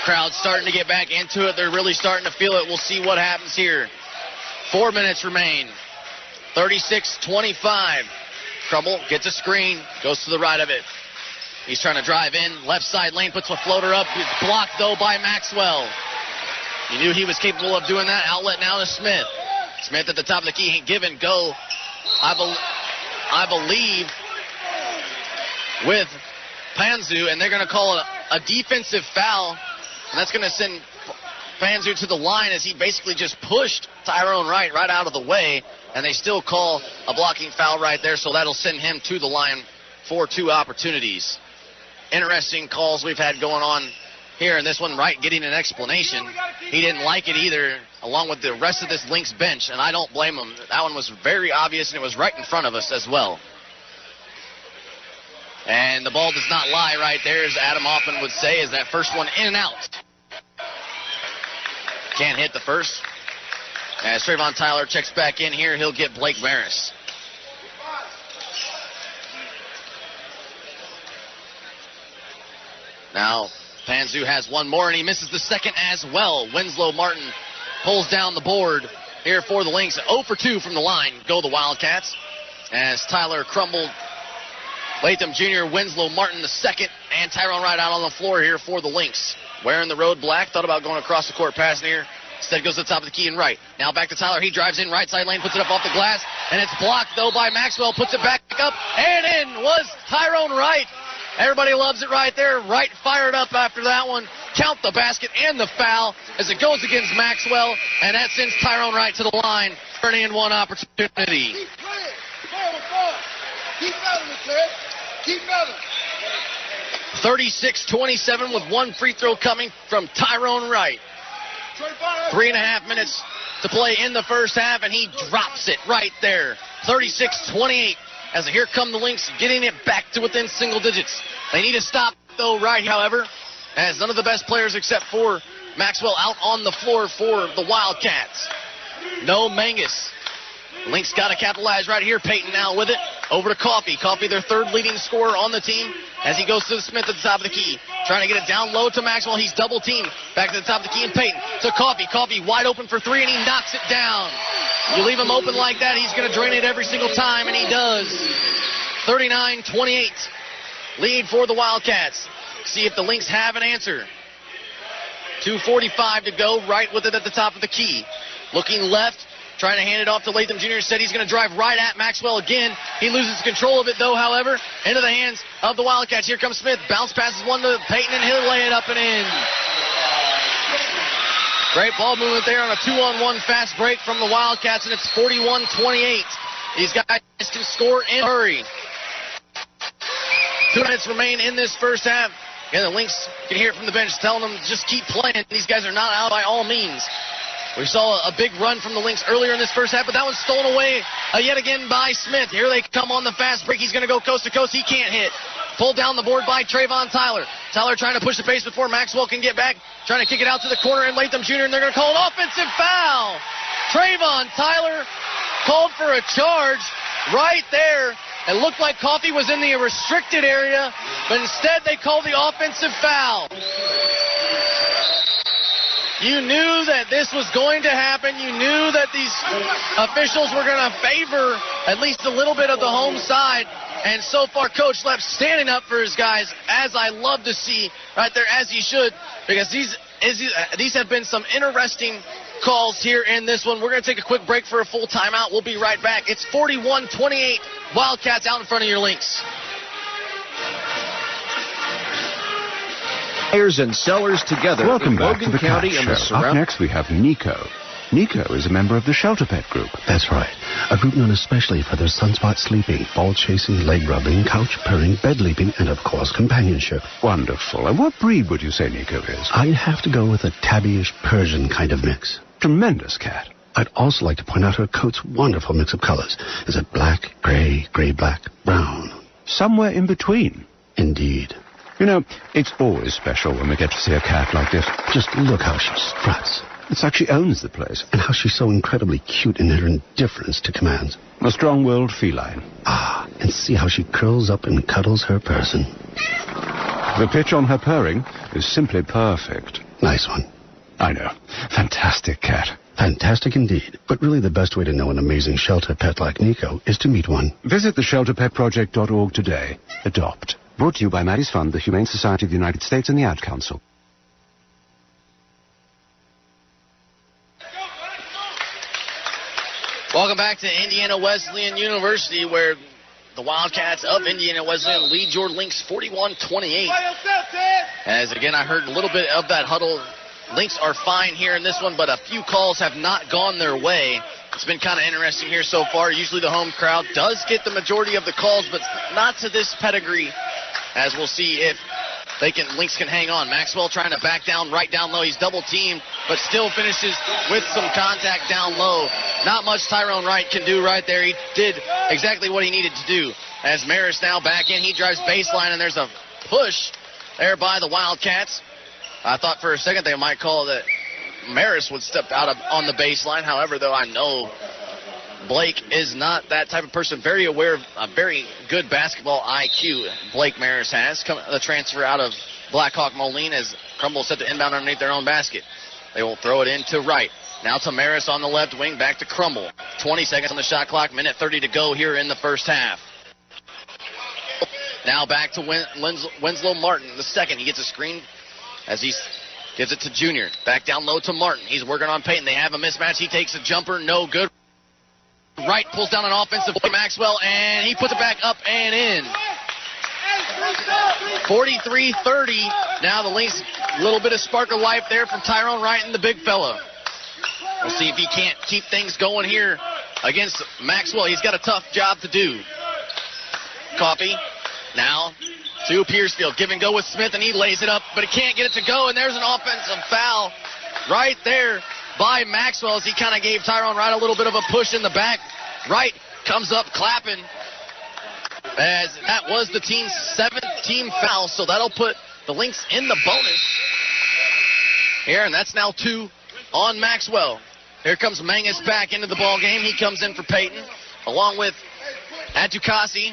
B: Crowd's starting to get back into it. They're really starting to feel it. We'll see what happens here. 4 minutes remain. 36-25. Crumble gets a screen, goes to the right of it. He's trying to drive in. Left side lane, puts a floater up. It's blocked, though, by Maxwell. He knew he was capable of doing that. Outlet now to Smith. Smith at the top of the key. Give and go, I believe, with Panzu, and they're going to call it a defensive foul. And that's going to send Panzu to the line as he basically just pushed Tyrone Wright right out of the way. And they still call a blocking foul right there, so that'll send him to the line for 2 opportunities. Interesting calls we've had going on here, and this one, Wright getting an explanation. He didn't like it either, along with the rest of this Lynx bench, and I don't blame him. That one was very obvious, and it was right in front of us as well. And the ball does not lie right there, as Adam Hoffman would say, is that first one in and out. Can't hit the first. As Trayvon Tyler checks back in here, he'll get Blake Maris. Now, Panzu has one more, and he misses the second as well. Winslow Martin pulls down the board here for the Lynx. 0 for 2 from the line. Go the Wildcats. As Tyler crumbled, Latham Jr., Winslow Martin the second, and Tyrone Wright out on the floor here for the Lynx. Wearing the road black, thought about going across the court pass here. Instead goes to the top of the key and right. Now back to Tyler. He drives in right side lane, puts it up off the glass, and it's blocked, though, by Maxwell. Puts it back up, and in was Tyrone Wright. Everybody loves it right there. Wright fired up after that one. Count the basket and the foul as it goes against Maxwell, and that sends Tyrone Wright to the line. Turning in one opportunity.
F: Keep playing. Keep battling, Ted. Keep battling.
B: 36-27 with one free throw coming from Tyrone Wright. 3.5 minutes to play in the first half, and he drops it right there. 36-28. As here come the Lynx, getting it back to within single digits. They need to stop, though, right, however, as none of the best players except for Maxwell out on the floor for the Wildcats. No Mangus. Lynx got to capitalize right here. Peyton now with it. Over to Coffey. Coffey, their third leading scorer on the team, as he goes to Smith at the top of the key. Trying to get it down low to Maxwell. He's double teamed. Back to the top of the key, and Peyton to Coffey. Coffey wide open for three, and he knocks it down. You leave him open like that, he's going to drain it every single time, and he does. 39-28. Lead for the Wildcats. See if the Lynx have an answer. 2:45 to go. Right with it at the top of the key. Looking left. Trying to hand it off to Latham Jr. Said he's going to drive right at Maxwell again. He loses control of it, though, however. Into the hands of the Wildcats. Here comes Smith. Bounce passes one to Peyton, and he'll lay it up and in. Great ball movement there on a 2-on-1 fast break from the Wildcats, and it's 41-28. These guys can score in a hurry. 2 minutes remain in this first half. And the Lynx can hear it from the bench telling them just keep playing. These guys are not out by all means. We saw a big run from the Lynx earlier in this first half, but that one's stolen away yet again by Smith. Here they come on the fast break. He's going to go coast to coast. He can't hit. Pulled down the board by Trayvon Tyler. Tyler trying to push the pace before Maxwell can get back. Trying to kick it out to the corner and Latham Jr., and they're going to call an offensive foul. Trayvon Tyler called for a charge right there. It looked like Coffey was in the restricted area, but instead they called the offensive foul. You knew that this was going to happen. You knew that these officials were going to favor at least a little bit of the home side. And so far, Coach Lepp standing up for his guys, as I love to see right there, as he should, because these have been some interesting calls here in this one. We're going to take a quick break for a full timeout. We'll be right back. It's 41-28, Wildcats out in front of your Lynx.
C: Buyers and sellers together.
G: Welcome back to
C: Logan
G: the
C: County
G: Cat
C: and the
G: Show. Up next we have Nico. Nico is a member of the Shelter Pet Group.
H: That's right. A group known especially for their sunspot sleeping, ball chasing, leg rubbing, couch purring, bed leaping, and of course companionship.
G: Wonderful. And what breed would you say Nico is?
H: I'd have to go with a tabbyish Persian kind of mix.
G: Tremendous cat.
H: I'd also like to point out her coat's wonderful mix of colors. Is it black, gray, gray-black, brown?
G: Somewhere in between.
H: Indeed.
G: You know, it's always special when we get to see a cat like this.
H: Just look how she struts.
G: It's like she owns the place.
H: And how she's so incredibly cute in her indifference to commands.
G: A strong-willed feline.
H: Ah, and see how she curls up and cuddles her person.
G: The pitch on her purring is simply perfect.
H: Nice one.
G: I know. Fantastic cat.
H: Fantastic indeed. But really the best way to know an amazing shelter pet like Nico is to meet one.
G: Visit theshelterpetproject.org today. Adopt. Brought to you by Maddie's Fund, the Humane Society of the United States, and the Ad Council.
B: Welcome back to Indiana Wesleyan University, where the Wildcats of Indiana Wesleyan lead your Lynx 41-28. As again, I heard a little bit of that huddle. Lynx are fine here in this one, but a few calls have not gone their way. It's been kind of interesting here so far. Usually the home crowd does get the majority of the calls, but not to this pedigree, as we'll see if Lynx can hang on. Maxwell trying to back down, right down low. He's double teamed, but still finishes with some contact down low. Not much Tyrone Wright can do right there. He did exactly what he needed to do. As Maris now back in, he drives baseline, and there's a push there by the Wildcats. I thought for a second they might call that Maris would step out on the baseline. However, though, I know Blake is not that type of person. Very aware of a very good basketball IQ Blake Maris has. The transfer out of Blackhawk Moline as Crumble set to inbound underneath their own basket. They will throw it in to Wright. Now to Maris on the left wing, back to Crumble. 20 seconds on the shot clock, minute 30 to go here in the first half. Now back to Winslow Martin, the second. He gets a screen as he gives it to Junior. Back down low to Martin. He's working on Peyton. They have a mismatch. He takes a jumper. No good. Wright pulls down an offensive play, Maxwell, and he puts it back up and in. 43-30. Now the Lynx, a little bit of spark of life there from Tyrone Wright and the big fella. We'll see if he can't keep things going here against Maxwell. He's got a tough job to do. Coffey now to Piercefield. Give and go with Smith, and he lays it up, but he can't get it to go, and there's an offensive foul right there by Maxwell as he kind of gave Tyrone Wright a little bit of a push in the back. Wright comes up clapping, as that was the team's 7th team foul, so that'll put the Lynx in the bonus here, and that's now 2 on Maxwell. Here comes Mangus back into the ball game. He comes in for Peyton, along with Atukasi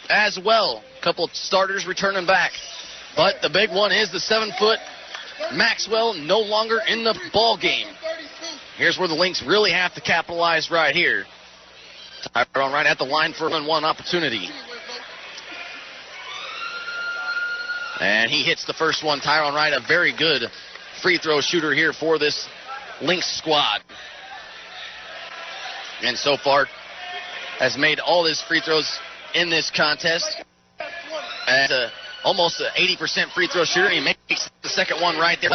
B: as well. A couple of starters returning back. But the big one is the 7-foot Maxwell no longer in the ball game. Here's where the Lynx really have to capitalize right here. Tyrone Wright at the line for a 1 opportunity. And he hits the first one. Tyrone Wright, a very good free throw shooter here for this Lynx squad. And so far has made all his free throws in this contest. And almost an 80% free throw shooter. He makes the second one right there.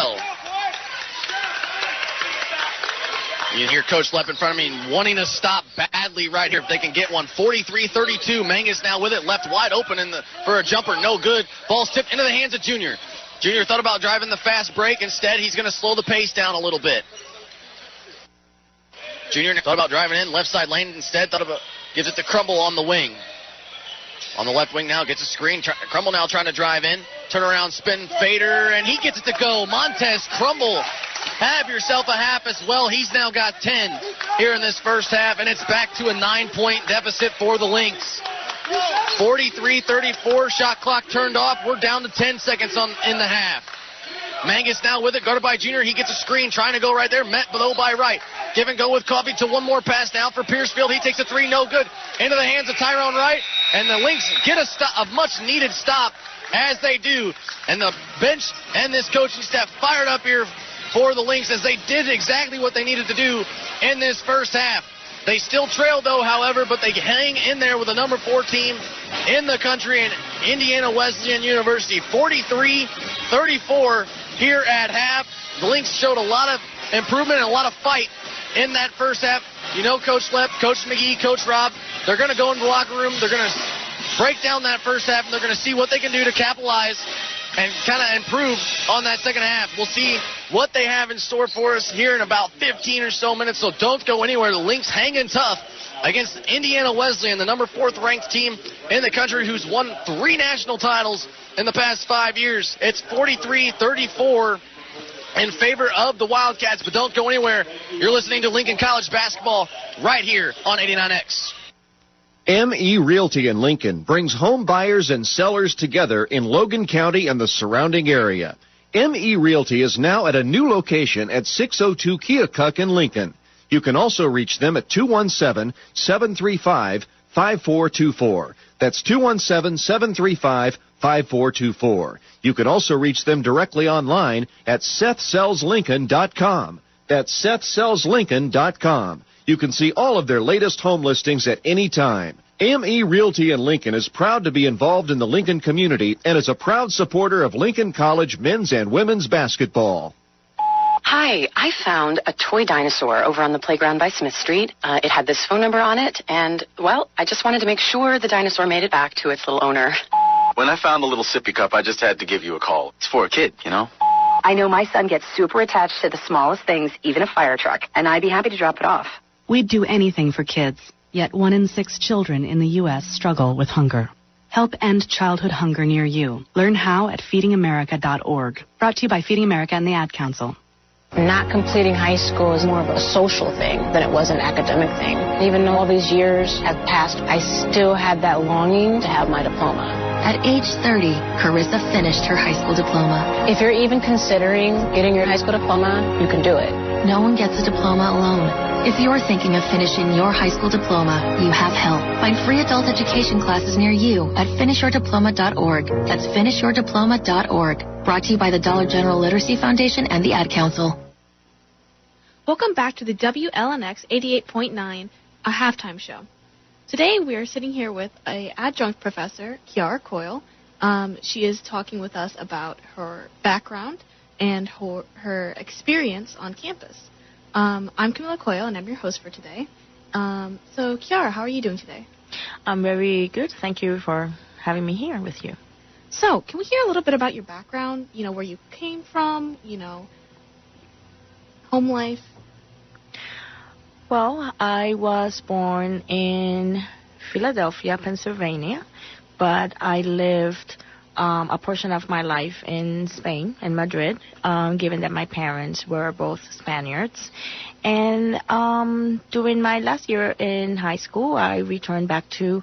B: You hear Coach Lepp in front of me wanting to stop badly right here if they can get one. 43-32. Mangus now with it, left wide open for a jumper. No good. Ball's tipped into the hands of Junior. Junior thought about driving the fast break. Instead, he's going to slow the pace down a little bit. Junior thought about driving in, left side lane. Instead, gives it to Crumble on the wing. On the left wing now, gets a screen. Crumble now trying to drive in. Turn around, spin, fader, and he gets it to go. Montez Crumble, have yourself a half as well. He's now got 10 here in this first half, and it's back to a 9-point deficit for the Lynx. 43-34, shot clock turned off. We're down to 10 seconds in the half. Mangus now with it, guarded by Junior. He gets a screen, trying to go right there, met below by Wright. Give and go with Coffey to one more pass now for Piercefield. He takes a 3, no good. Into the hands of Tyrone Wright, and the Lynx get a much-needed stop, as they do. And the bench and this coaching staff fired up here for the Lynx as they did exactly what they needed to do in this first half. They still trail, though, however, but they hang in there with the number 4 team in the country in Indiana Wesleyan University. 43-34 here at half. The Lynx showed a lot of improvement and a lot of fight in that first half. You know Coach Lepp, Coach McGee, Coach Rob, they're going to go into the locker room. They're going to break down that first half, and they're going to see what they can do to capitalize and kind of improve on that second half. We'll see what they have in store for us here in about 15 or so minutes, so don't go anywhere. The Lynx hanging tough against Indiana Wesleyan, the number 4th ranked team in the country who's won 3 national titles in the past 5 years. It's 43-34 in favor of the Wildcats, but don't go anywhere. You're listening to Lincoln College basketball right here on 89X.
C: M.E. Realty in Lincoln brings home buyers and sellers together in Logan County and the surrounding area. M.E. Realty is now at a new location at 602 Keokuk in Lincoln. You can also reach them at 217-735-5424. That's 217-735-5424. You can also reach them directly online at SethSellsLincoln.com. That's SethSellsLincoln.com. You can see all of their latest home listings at any time. M.E. Realty in Lincoln is proud to be involved in the Lincoln community and is a proud supporter of Lincoln College men's and women's basketball.
I: Hi, I found a toy dinosaur over on the playground by Smith Street. It had this phone number on it, and, well, I just wanted to make sure the dinosaur made it back to its little owner.
E: When I found the little sippy cup, I just had to give you a call. It's for a kid, you know?
I: I know my son gets super attached to the smallest things, even a fire truck, and I'd be happy to drop it off.
D: We'd do anything for kids, yet 1 in 6 children in the U.S. struggle with hunger. Help end childhood hunger near you. Learn how at feedingamerica.org. Brought to you by Feeding America and the Ad Council.
J: Not completing high school is more of a social thing than it was an academic thing. Even though all these years have passed, I still had that longing to have my diploma.
K: At age 30, Carissa finished her high school diploma.
J: If you're even considering getting your high school diploma, you can do it.
K: No one gets a diploma alone. If you're thinking of finishing your high school diploma, you have help. Find free adult education classes near you at finishyourdiploma.org. That's finishyourdiploma.org. Brought to you by the Dollar General Literacy Foundation and the Ad Council.
L: Welcome back to the WLNX 88.9, a halftime show. Today we are sitting here with an adjunct professor, Kiara Coyle. She is talking with us about her background and her experience on campus. I'm Camila Coyle, and I'm your host for today. So, Kiara, how are you doing today?
M: I'm very good. Thank you for having me here with you.
L: So, can we hear a little bit about your background? You know, where you came from, you know, home life?
M: Well, I was born in Philadelphia, Pennsylvania, but I lived a portion of my life in Spain, in Madrid, given that my parents were both Spaniards. And during my last year in high school, I returned back to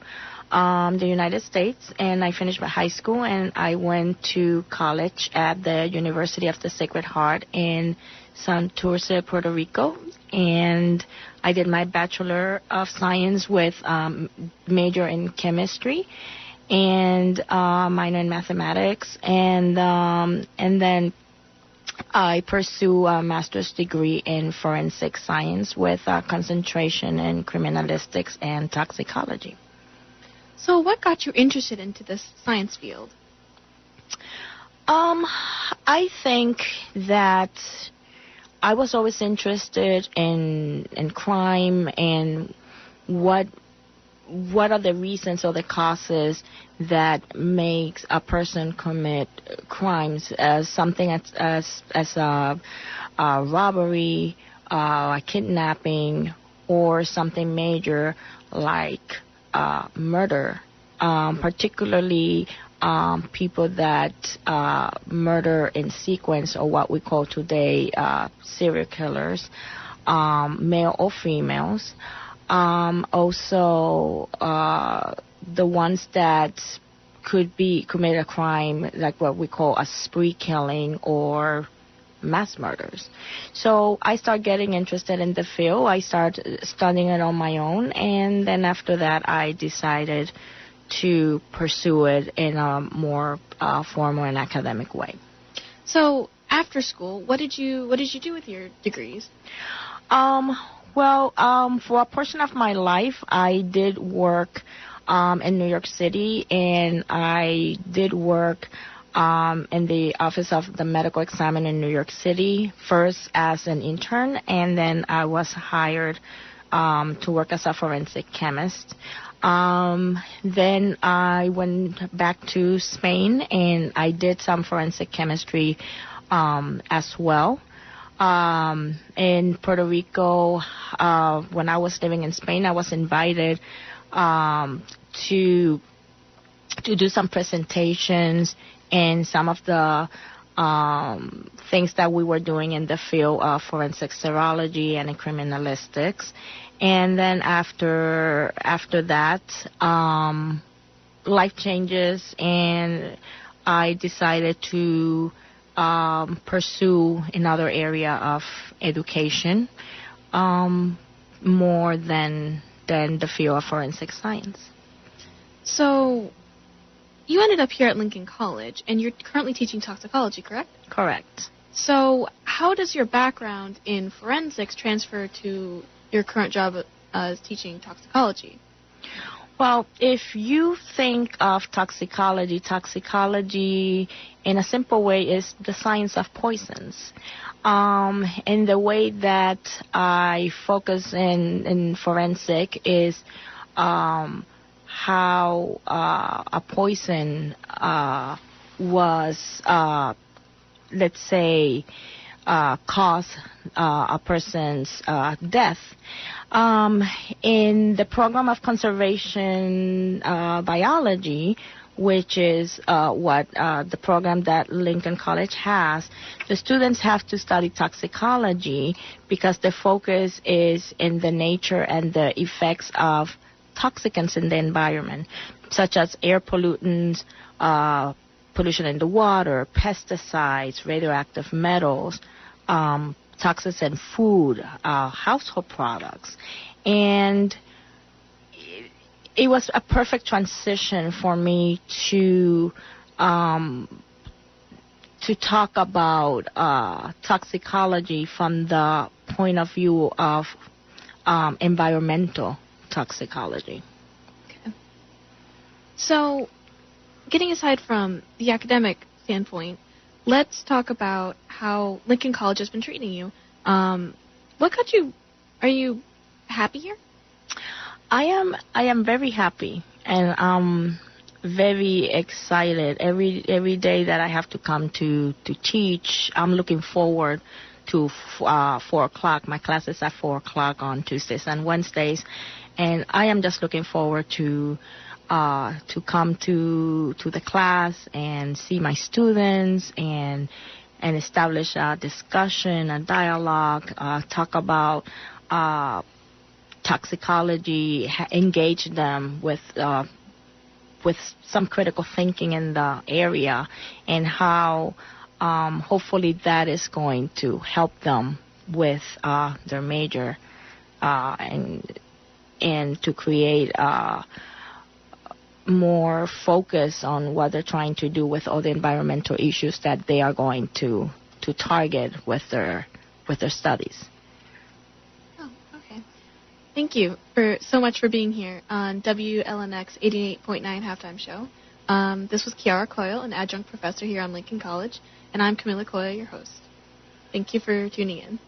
M: the United States, and I finished my high school, and I went to college at the University of the Sacred Heart in Santurce, Puerto Rico, and I did my Bachelor of Science with major in chemistry and minor in mathematics, and then I pursue a master's degree in forensic science with a concentration in criminalistics and toxicology.
L: So what got you interested into this science field?
M: I think that I was always interested in crime and what are the reasons or the causes that makes a person commit crimes, as something as a robbery, a kidnapping, or something major like murder, particularly people that murder in sequence, or what we call today serial killers, male or females. Also, the ones that could commit a crime like what we call a spree killing or mass murders. So I started getting interested in the field. I started studying it on my own, and then after that I decided to pursue it in a more formal and academic way.
L: So after school, what did you do with your degrees?
M: For a portion of my life, I did work in New York City, and I did work in the office of the medical examiner in New York City, first as an intern, and then I was hired to work as a forensic chemist. Then I went back to Spain, and I did some forensic chemistry as well. In Puerto Rico, when I was living in Spain, I was invited to do some presentations and some of the things that we were doing in the field of forensic serology and in criminalistics. And then after that, life changes, and I decided to pursue another area of education more than the field of forensic science.
L: So you ended up here at Lincoln College, and you're currently teaching toxicology, correct?
M: Correct.
L: So how does your background in forensics transfer to your current job as teaching toxicology?
M: Well, if you think of toxicology in a simple way is the science of poisons. And the way that I focus in forensic is how a poison was, let's say, cause a person's death. In the program of conservation biology, which is what the program that Lincoln College has, the students have to study toxicology because the focus is in the nature and the effects of toxicants in the environment, such as air pollutants, pollution in the water, pesticides, radioactive metals, toxins in food, household products. And it was a perfect transition for me to talk about toxicology from the point of view of environmental toxicology.
L: Okay. So, getting aside from the academic standpoint, let's talk about how Lincoln College has been treating you. What got you? Are you happy here?
M: I am very happy, and I'm very excited. Every day that I have to come to teach, I'm looking forward to 4 o'clock. My class is at 4 o'clock on Tuesdays and Wednesdays. And I am just looking forward to come to the class and see my students and establish a discussion, a dialogue, talk about toxicology, engage them with some critical thinking in the area, and how hopefully that is going to help them with their major and to create more focus on what they're trying to do with all the environmental issues that they are going to target with their studies.
L: Oh, okay. Thank you so much for being here on WLNX 88.9 Halftime Show. This was Kiara Coyle, an adjunct professor here on Lincoln College, and I'm Camila Coyle, your host. Thank you for tuning in.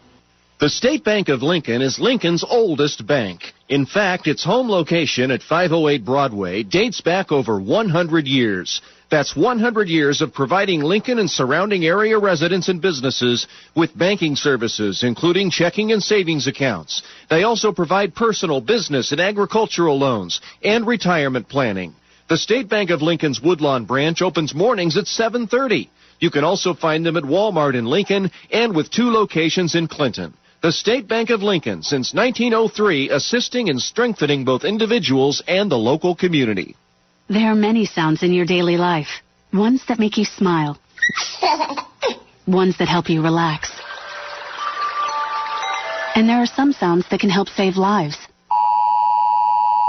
C: The State Bank of Lincoln is Lincoln's oldest bank. In fact, its home location at 508 Broadway dates back over 100 years. That's 100 years of providing Lincoln and surrounding area residents and businesses with banking services, including checking and savings accounts. They also provide personal, business, and agricultural loans and retirement planning. The State Bank of Lincoln's Woodlawn branch opens mornings at 7:30. You can also find them at Walmart in Lincoln and with 2 locations in Clinton. The State Bank of Lincoln, since 1903, assisting and strengthening both individuals and the local community.
D: There are many sounds in your daily life. Ones that make you smile. Ones that help you relax. And there are some sounds that can help save lives.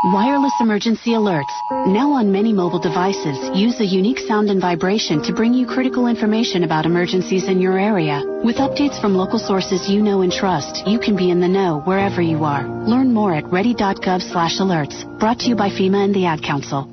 D: Wireless emergency alerts, now on many mobile devices, use a unique sound and vibration to bring you critical information about emergencies in your area. With updates from local sources you know and trust, you can be in the know wherever you are. Learn more at ready.gov/alerts. Brought to you by FEMA and the Ad Council.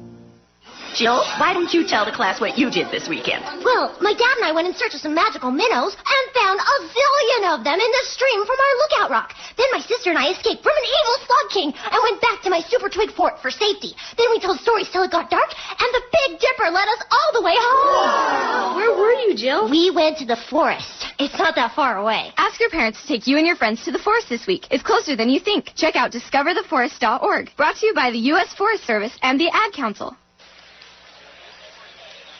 N: Jill, why didn't you tell the class what you did this weekend?
O: Well, my dad and I went in search of some magical minnows and found a zillion of them in the stream from our lookout rock. Then my sister and I escaped from an evil slug king and went back to my super twig fort for safety. Then we told stories till it got dark, and the Big Dipper led us all the way home.
N: Wow. Where were you, Jill?
O: We went to the forest. It's not that far away.
P: Ask your parents to take you and your friends to the forest this week. It's closer than you think. Check out discovertheforest.org. Brought to you by the U.S. Forest Service and the Ad Council.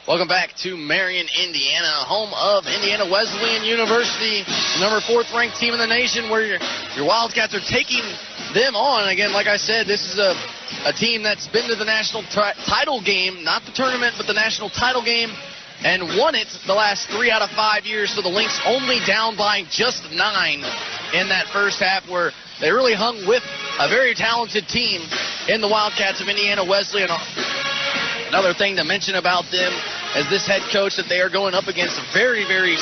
B: Welcome back to Marion, Indiana, home of Indiana Wesleyan University, the number 4th ranked team in the nation, where your Wildcats are taking them on. Again, like I said, this is a team that's been to the national title game, not the tournament, but the national title game, and won it the last 3 out of 5 years. So the Lynx only down by just 9 in that first half, where they really hung with a very talented team in the Wildcats of Indiana Wesleyan. Another thing to mention about them is this head coach that they are going up against, very, very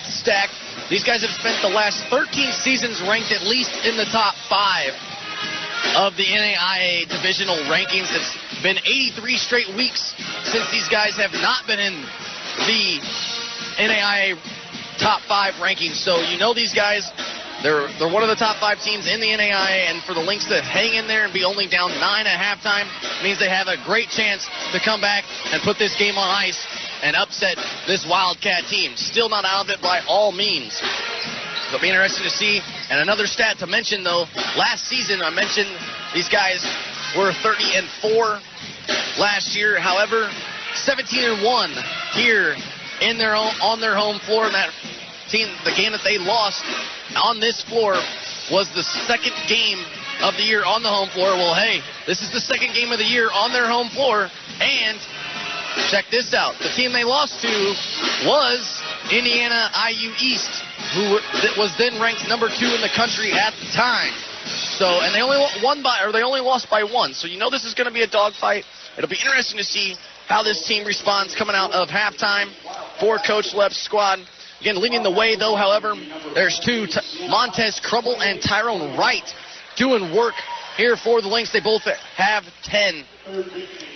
B: stacked. These guys have spent the last 13 seasons ranked at least in the top 5 of the NAIA divisional rankings. It's been 83 straight weeks since these guys have not been in the NAIA top 5 rankings. So you know these guys, they're one of the top 5 teams in the NAIA, and for the Lynx to hang in there and be only down 9 at halftime means they have a great chance to come back and put this game on ice and upset this Wildcat team. Still not out of it by all means. It'll be interesting to see. And another stat to mention, though, last season I mentioned these guys were 30-4 last year. However, 17-1 here on their home floor. And that team, the game that they lost on this floor was the second game of the year on the home floor. Well, hey, this is the second game of the year on their home floor, and check this out. The team they lost to was Indiana IU East, who was then ranked number 2 in the country at the time. So, and they only lost by 1. So you know this is going to be a dogfight. It'll be interesting to see how this team responds coming out of halftime for Coach Lepp's squad. Again, leading the way, though, however, there's 2, Montez Crumble and Tyrone Wright, doing work here for the Lynx. They both have 10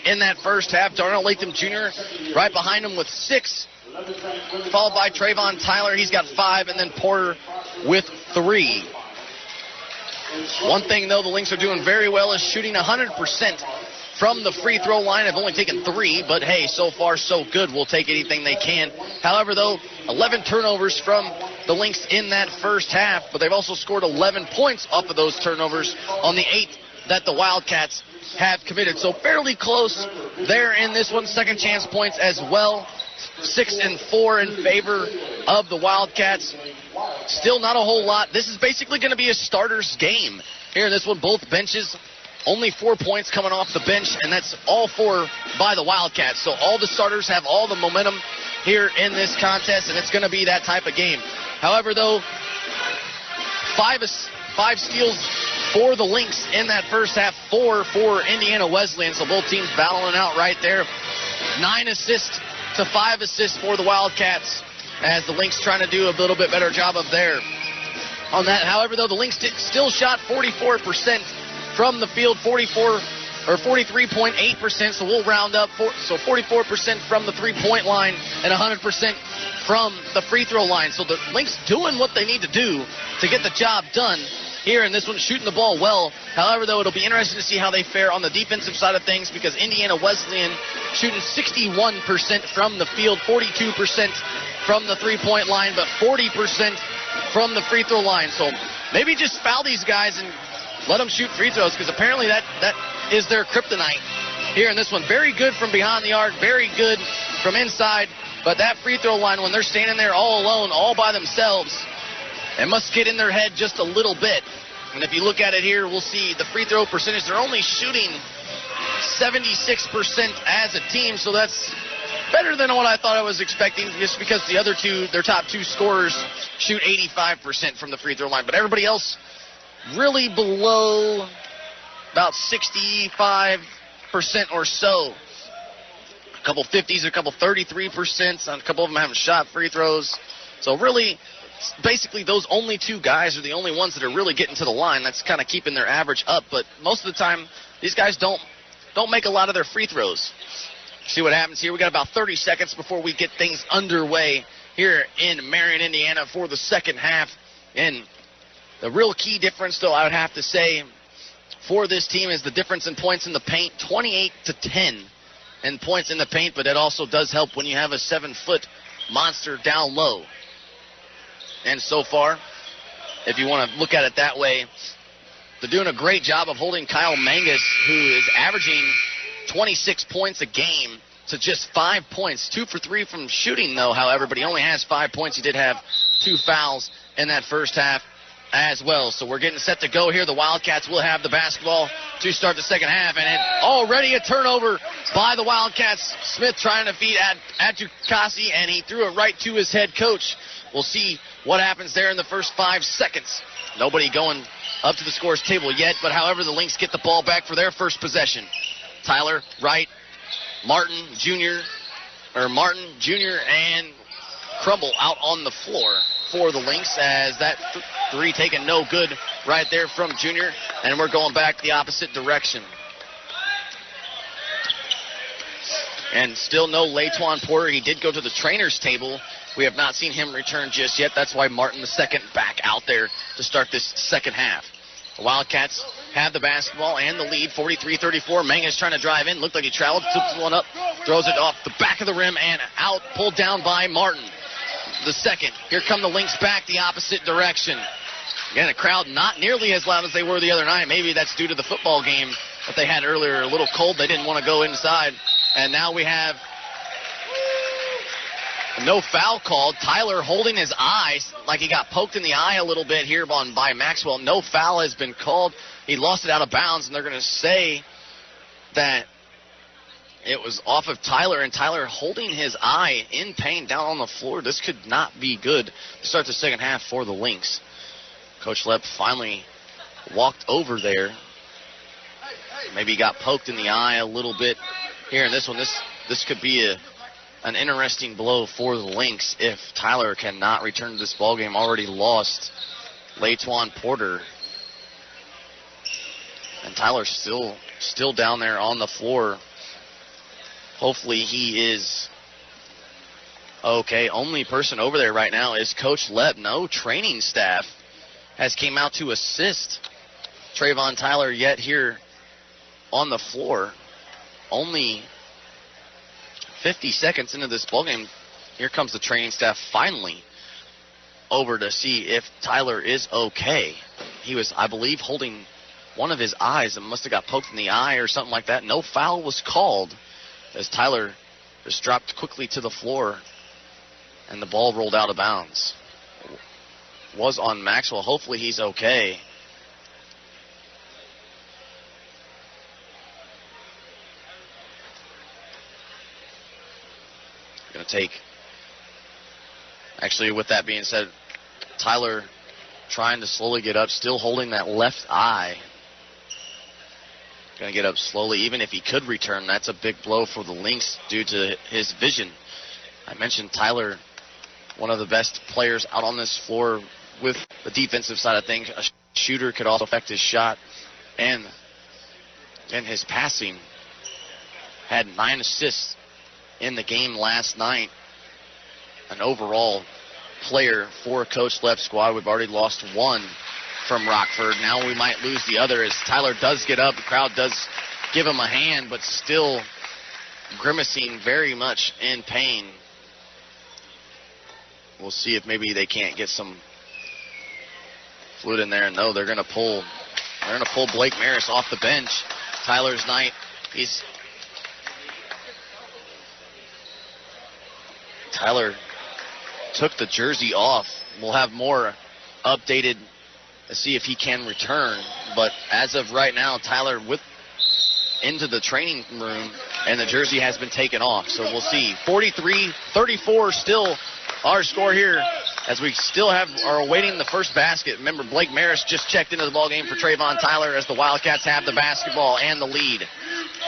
B: in that first half. Darnell Latham Jr. right behind him with 6, followed by Trayvon Tyler. He's got 5, and then Porter with 3. One thing, though, the Lynx are doing very well is shooting 100% from the free throw line have only taken 3, but hey, so far so good. We'll take anything they can. However, though, 11 turnovers from the Lynx in that first half, but they've also scored 11 points off of those turnovers on the 8 that the Wildcats have committed. So fairly close there in this one. Second chance points as well. 6 and 4 in favor of the Wildcats. Still not a whole lot. This is basically going to be a starter's game. Here in this one, both benches, only 4 points coming off the bench, and that's all 4 by the Wildcats. So all the starters have all the momentum here in this contest, and it's going to be that type of game. However, though, 5 steals for the Lynx in that first half, 4 for Indiana Wesleyan. So both teams battling out right there. 9 assists to 5 assists for the Wildcats, as the Lynx trying to do a little bit better job of there on that. However, though, the Lynx still shot 44% from the field, 43.8%, so we'll round up. So 44% from the three-point line and 100% from the free throw line. So the Lynx doing what they need to do to get the job done here in this one, shooting the ball well. However, though, it'll be interesting to see how they fare on the defensive side of things, because Indiana Wesleyan shooting 61% from the field, 42% from the three-point line, but 40% from the free throw line. So maybe just foul these guys and let them shoot free throws, because apparently that is their kryptonite here in this one. Very good from behind the arc, very good from inside, but that free throw line, when they're standing there all alone, all by themselves, it must get in their head just a little bit. And if you look at it here, we'll see the free throw percentage. They're only shooting 76% as a team, so that's better than what I thought I was expecting, just because the other two, their top 2 scorers, shoot 85% from the free throw line. But everybody else really below about 65% or so. A couple 50s, a couple 33%. A couple of them haven't shot free throws. So really, basically those only 2 guys are the only ones that are really getting to the line. That's kind of keeping their average up. But most of the time, these guys don't make a lot of their free throws. See what happens here. We got about 30 seconds before we get things underway here in Marion, Indiana for the second half. And the real key difference, though, I would have to say, for this team is the difference in points in the paint, 28-10 in points in the paint, but it also does help when you have a 7-foot monster down low. And so far, if you want to look at it that way, they're doing a great job of holding Kyle Mangus, who is averaging 26 points a game, to just 5 points. 2 for 3 from shooting, though, however, but he only has 5 points. He did have 2 fouls in that first half as well. So we're getting set to go here. The Wildcats will have the basketball to start the second half, and already a turnover by the Wildcats. Smith trying to feed Adjukasi, and he threw it right to his head coach. We'll see what happens there in the first 5 seconds. Nobody going up to the scores table yet, but however, the Lynx get the ball back for their first possession. Tyler, right, Martin Jr., and Crumble out on the floor for the Lynx, as that 3 taken no good right there from Jr., and we're going back the opposite direction. And still no Latwan Porter. He did go to the trainer's table. We have not seen him return just yet. That's why Martin II back out there to start this second half. The Wildcats have the basketball and the lead, 43-34. Mangus trying to drive in. Looked like he traveled, tips one up, throws it off the back of the rim and out, pulled down by Martin II. Here come the Lynx back the opposite direction. Again, a crowd not nearly as loud as they were the other night. Maybe that's due to the football game that they had earlier. A little cold. They didn't want to go inside. And now we have no foul called. Tyler holding his eyes like he got poked in the eye a little bit here by Maxwell. No foul has been called. He lost it out of bounds, and they're going to say that it was off of Tyler, and Tyler holding his eye in pain down on the floor. This could not be good to start the second half for the Lynx. Coach Lepp finally walked over there. Maybe got poked in the eye a little bit here in this one. This could be an interesting blow for the Lynx if Tyler cannot return to this ballgame. Already lost Latwan Porter. And Tyler's still down there on the floor. Hopefully he is okay. Only person over there right now is Coach Lepp. No training staff has came out to assist Trayvon Tyler yet here on the floor. only 50 seconds into this ballgame, here comes the training staff finally over to see if Tyler is okay. He was, I believe, holding one of his eyes and must have got poked in the eye or something like that. No foul was called as Tyler just dropped quickly to the floor and the ball rolled out of bounds. Was on Maxwell. Hopefully he's okay. Going to take, actually with that being said, Tyler trying to slowly get up, still holding that left eye. Going to get up slowly. Even if he could return, that's a big blow for the Lynx due to his vision. I mentioned Tyler, one of the best players out on this floor with the defensive side of things. A shooter could also affect his shot and his passing. Had 9 assists in the game last night. An overall player for Coach Lepp's squad. We've already lost one from Rockford. Now we might lose the other as Tyler does get up. The crowd does give him a hand, but still grimacing very much in pain. We'll see if maybe they can't get some fluid in there. No, they're going to pull Blake Maris off the bench. Tyler's night. Tyler took the jersey off. We'll have more updated to see if he can return. But as of right now, Tyler into the training room, and the jersey has been taken off. So we'll see. 43-34 still our score here as we still are awaiting the first basket. Remember, Blake Maris just checked into the ballgame for Trayvon Tyler as the Wildcats have the basketball and the lead.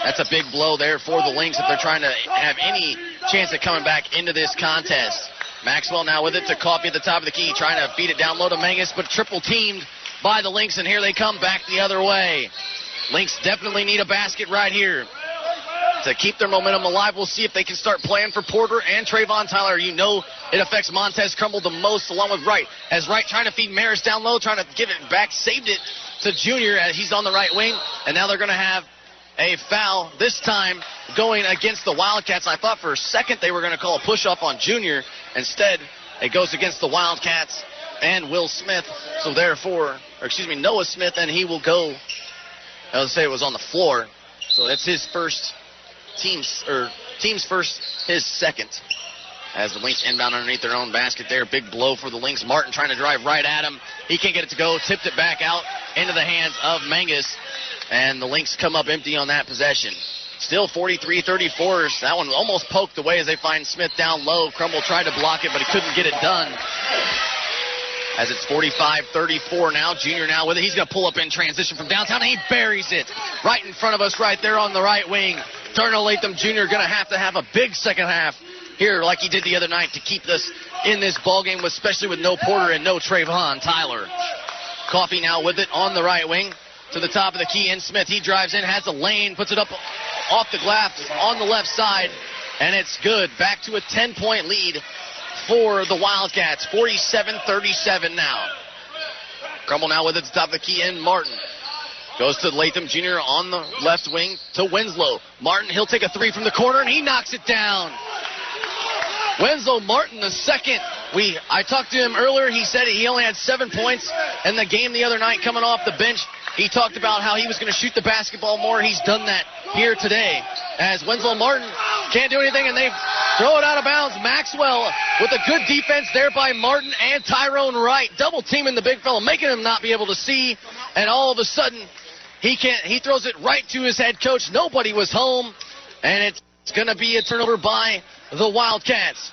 B: That's a big blow there for the Lynx if they're trying to have any chance of coming back into this contest. Maxwell now with it to Coffey at the top of the key, trying to feed it down low to Mangus, but triple teamed by the Lynx, and here they come back the other way. Lynx definitely need a basket right here to keep their momentum alive. We'll see if they can start playing for Porter and Trayvon Tyler. You know it affects Montez Crumble the most, along with Wright. As Wright trying to feed Maris down low, trying to give it back, saved it to Junior as he's on the right wing, and now they're going to have a foul, this time going against the Wildcats. I thought for a second they were going to call a push-off on Junior. Instead, it goes against the Wildcats and Will Smith. So therefore, Noah Smith, and he will go. I would say it was on the floor. So that's his first, team's first, his second. As the Lynx inbound underneath their own basket there. Big blow for the Lynx. Martin trying to drive right at him. He can't get it to go. Tipped it back out into the hands of Mangus. And the Lynx come up empty on that possession. Still 43-34. That one almost poked away as they find Smith down low. Crumble tried to block it, but he couldn't get it done. As it's 45-34 now. Junior now with it. He's going to pull up in transition from downtown, and he buries it right in front of us right there on the right wing. Darnell Latham Jr. going to have a big second half here like he did the other night to keep this in this ballgame, especially with no Porter and no Trayvon Tyler. Coffey now with it on the right wing. To the top of the key, and Smith, he drives in, has a lane, puts it up off the glass on the left side, and it's good. Back to a 10-point lead for the Wildcats, 47-37 now. Crumble now with it to the top of the key, and Martin goes to Latham Jr. on the left wing to Winslow. Martin, he'll take a three from the corner, and he knocks it down. Winslow Martin, the second. I talked to him earlier. He said he only had 7 points in the game the other night coming off the bench. He talked about how he was going to shoot the basketball more. He's done that here today. As Winslow Martin can't do anything, and they throw it out of bounds. Maxwell with a good defense there by Martin and Tyrone Wright. Double teaming the big fella, making him not be able to see. And all of a sudden, he throws it right to his head coach. Nobody was home. And it's going to be a turnover by the Wildcats.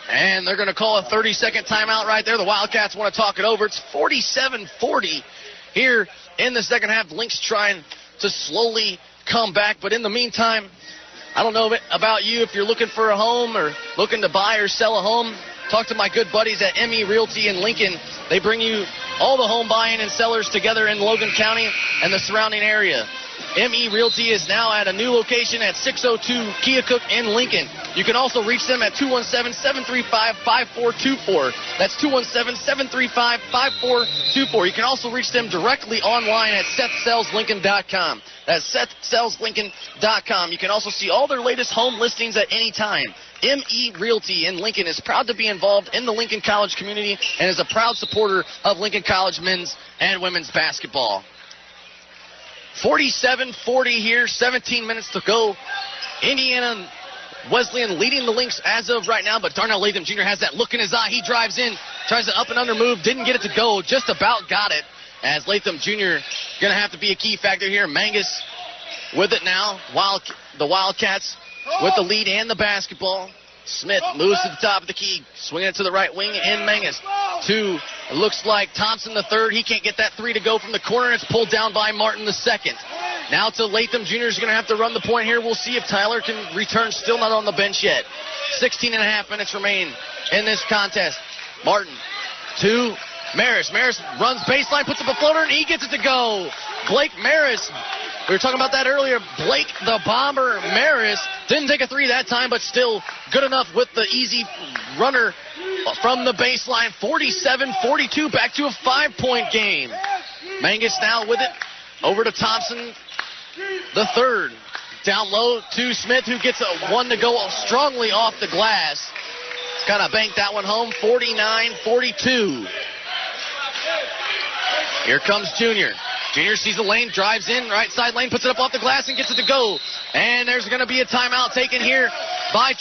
B: And they're going to call a 30-second timeout right there. The Wildcats want to talk it over. It's 47-40 here in the second half. The Lynx trying to slowly come back. But in the meantime, I don't know about you if you're looking for a home or looking to buy or sell a home. Talk to my good buddies at ME Realty in Lincoln. They bring you all the home buying and sellers together in Logan County and the surrounding area. ME Realty is now at a new location at 602 Keokuk in Lincoln. You can also reach them at 217-735-5424. That's 217-735-5424. You can also reach them directly online at SethSellsLincoln.com. That's SethSellsLincoln.com. You can also see all their latest home listings at any time. ME Realty in Lincoln is proud to be involved in the Lincoln College community and is a proud supporter of Lincoln College men's and women's basketball. 47-40 here, 17 minutes to go. Indiana Wesleyan leading the Lynx as of right now, but Darnell Latham Jr. has that look in his eye. He drives in, tries an up and under move, didn't get it to go, just about got it. As Latham Jr. going to have to be a key factor here. Mangus with it now. The Wildcats with the lead and the basketball. Smith moves to the top of the key, swinging it to the right wing, and Mangus to, it looks like Thompson the third. He can't get that three to go from the corner. It's pulled down by Martin the second. Now to Latham Jr. is going to have to run the point here. We'll see if Tyler can return. Still not on the bench yet. 16 and a half minutes remain in this contest. Martin to Maris. Maris runs baseline, puts up a floater, and he gets it to go. Blake Maris. We were talking about that earlier. Blake the Bomber Maris didn't take a three that time, but still good enough with the easy runner from the baseline. 47-42, back to a 5-point game. Mangus now with it. Over to Thompson, the third. Down low to Smith, who gets a one to go strongly off the glass. Kind of banked that one home. 49-42. Here comes Junior. Junior sees the lane, drives in, right side lane, puts it up off the glass and gets it to go. And there's going to be a timeout taken here by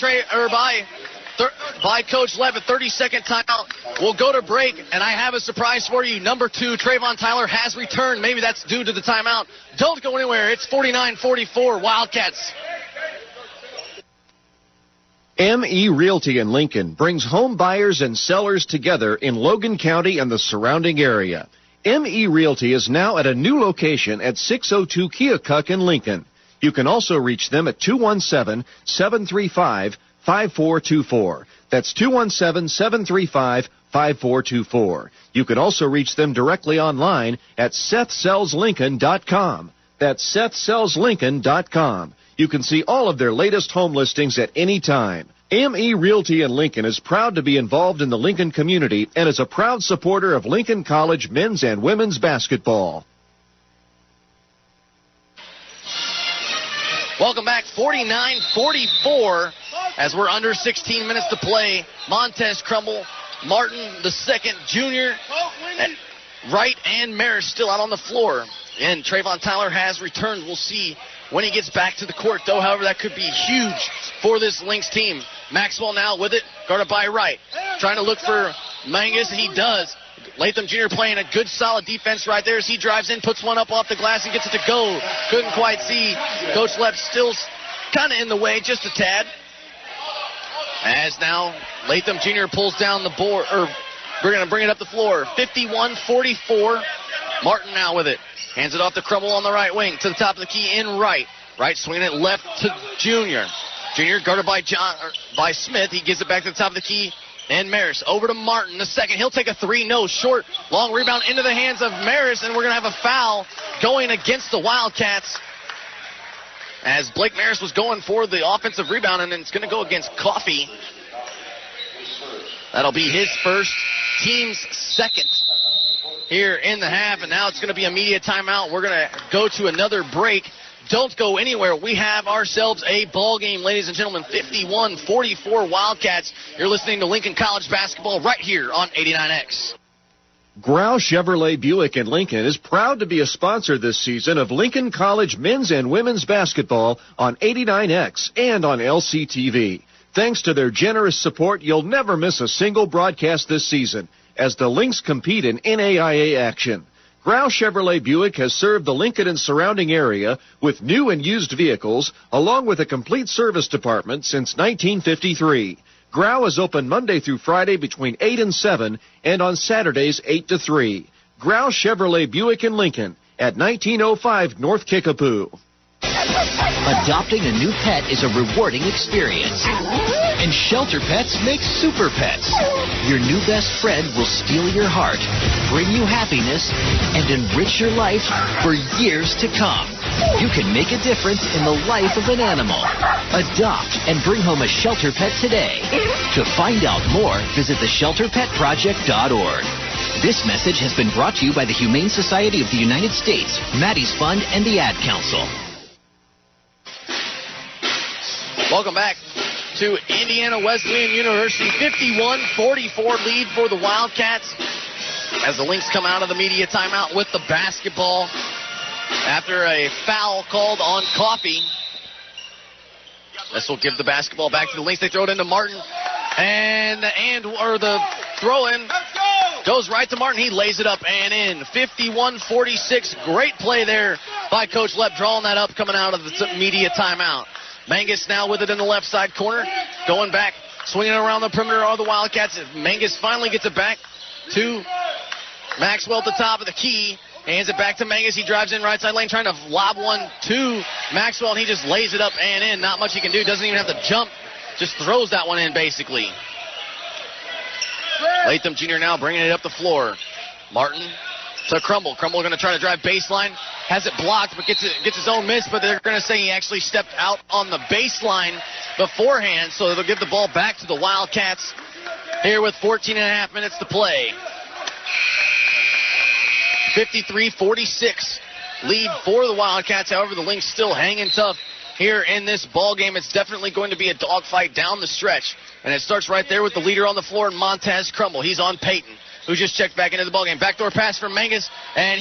B: Coach Lev, a 30-second timeout. We'll go to break, and I have a surprise for you. Number 2, Trayvon Tyler has returned. Maybe that's due to the timeout. Don't go anywhere. It's 49-44 Wildcats.
C: ME Realty in Lincoln brings home buyers and sellers together in Logan County and the surrounding area. ME Realty is now at a new location at 602 Keokuk in Lincoln. You can also reach them at 217-735-5424. That's 217-735-5424. You can also reach them directly online at SethSellsLincoln.com. That's SethSellsLincoln.com. You can see all of their latest home listings at any time. ME Realty in Lincoln is proud to be involved in the Lincoln community and is a proud supporter of Lincoln College men's and women's basketball.
B: Welcome back, 49-44, as we're under 16 minutes to play. Montez Crumble, Martin the second, Junior, Wright and Maris still out on the floor. And Trayvon Tyler has returned. We'll see when he gets back to the court, though. However, that could be huge for this Lynx team. Maxwell now with it, guarded by Wright. Trying to look for Mangus. He does. Latham Jr. playing a good, solid defense right there as he drives in, puts one up off the glass, and gets it to go. Couldn't quite see. Coach Lepp still kind of in the way, just a tad. As now Latham Jr. pulls down the board, or we're going to bring it up the floor. 51-44. Martin now with it. Hands it off to Crumble on the right wing. To the top of the key in Wright. Wright swinging it left to Junior. Junior guarded by Smith. He gives it back to the top of the key. And Maris over to Martin the second. He'll take a three. No, short. Long rebound into the hands of Maris. And we're going to have a foul going against the Wildcats. As Blake Maris was going for the offensive rebound. And it's going to go against Coffey. That'll be his first, team's second here in the half. And now it's going to be a media timeout. We're going to go to another break. Don't go anywhere. We have ourselves a ball game, ladies and gentlemen. 51-44 Wildcats. You're listening to Lincoln College basketball right here on 89X.
C: Grau Chevrolet Buick in Lincoln is proud to be a sponsor this season of Lincoln College men's and women's basketball on 89X and on LCTV. Thanks to their generous support, you'll never miss a single broadcast this season as the Lynx compete in NAIA action. Grau Chevrolet Buick has served the Lincoln and surrounding area with new and used vehicles, along with a complete service department since 1953. Grau is open Monday through Friday between 8 and 7, and on Saturdays 8 to 3. Grau Chevrolet Buick in Lincoln at 1905 North Kickapoo.
Q: Adopting a new pet is a rewarding experience. And Shelter Pets makes super pets. Your new best friend will steal your heart, bring you happiness, and enrich your life for years to come. You can make a difference in the life of an animal. Adopt and bring home a shelter pet today. To find out more, visit theshelterpetproject.org. This message has been brought to you by the Humane Society of the United States, Maddie's Fund, and the Ad Council.
B: Welcome back to Indiana Wesleyan University. 51-44 lead for the Wildcats as the Lynx come out of the media timeout with the basketball after a foul called on Coffee. This will give the basketball back to the Lynx. They throw it into Martin, and the throw-in goes right to Martin. He lays it up and in. 51-46. Great play there by Coach Lepp, drawing that up coming out of the media timeout. Mangus now with it in the left side corner, going back, swinging around the perimeter of the Wildcats. Mangus finally gets it back to Maxwell at the top of the key. Hands it back to Mangus. He drives in right side lane, trying to lob one to Maxwell, and he just lays it up and in. Not much he can do. Doesn't even have to jump. Just throws that one in, basically. Latham Jr. now bringing it up the floor. Martin to Crumble. Crumble going to try to drive baseline. Has it blocked, but gets his own miss, but they're going to say he actually stepped out on the baseline beforehand, so they'll give the ball back to the Wildcats here with 14 and a half minutes to play. 53-46 lead for the Wildcats. However, the Lynx still hanging tough here in this ball game. It's definitely going to be a dogfight down the stretch, and it starts right there with the leader on the floor, Montez Crumble. He's on Peyton, who just checked back into the ball game. Backdoor pass from Mangus, and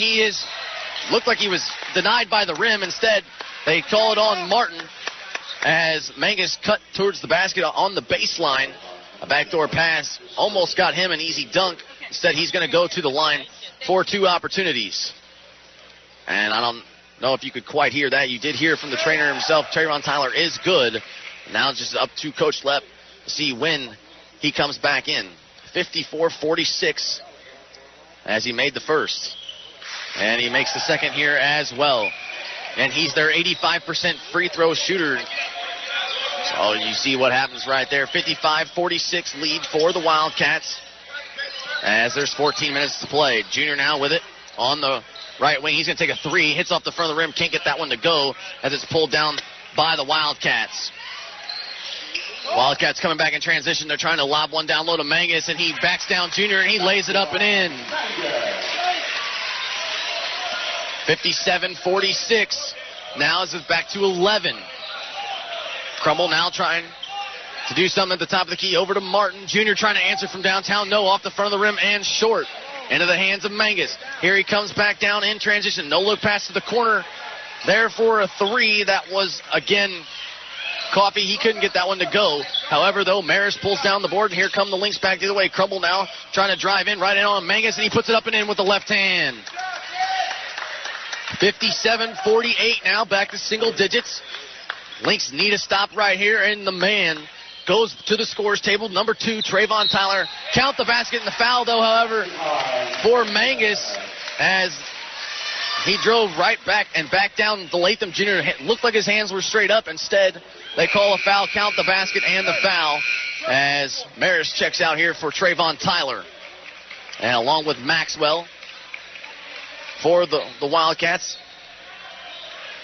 B: looked like he was denied by the rim. Instead, they call it on Martin as Mangus cut towards the basket on the baseline. A backdoor pass almost got him an easy dunk. Instead, he's going to go to the line for two opportunities. And I don't know if you could quite hear that. You did hear from the trainer himself. Trayvon Tyler is good. Now it's just up to Coach Lepp to see when he comes back in. 54-46 as he made the first. And he makes the second here as well. And he's their 85% free throw shooter. So you see what happens right there. 55-46 lead for the Wildcats as there's 14 minutes to play. Junior now with it on the right wing. He's going to take a three. Hits off the front of the rim. Can't get that one to go as it's pulled down by the Wildcats. Wildcats coming back in transition. They're trying to lob one down low to Mangus, and he backs down Junior, and he lays it up and in. 57-46. Now it's back to 11. Crumble now trying to do something at the top of the key. Over to Martin. Junior trying to answer from downtown. No, off the front of the rim and short. Into the hands of Mangus. Here he comes back down in transition. No look pass to the corner. There for a three. That was, again, Coffee. He couldn't get that one to go. However, though, Maris pulls down the board, and here come the Lynx back the other way. Crumble now trying to drive in, right in on Mangus, and he puts it up and in with the left hand. 57-48 now, back to single digits. Lynx need a stop right here, and the man goes to the scores table. Number 2, Trayvon Tyler. Count the basket and the foul, though, however, for Mangus as he drove right back and back down the Latham Jr. Looked like his hands were straight up. Instead, they call a foul, count the basket and the foul as Maris checks out here for Trayvon Tyler. And along with Maxwell for the Wildcats,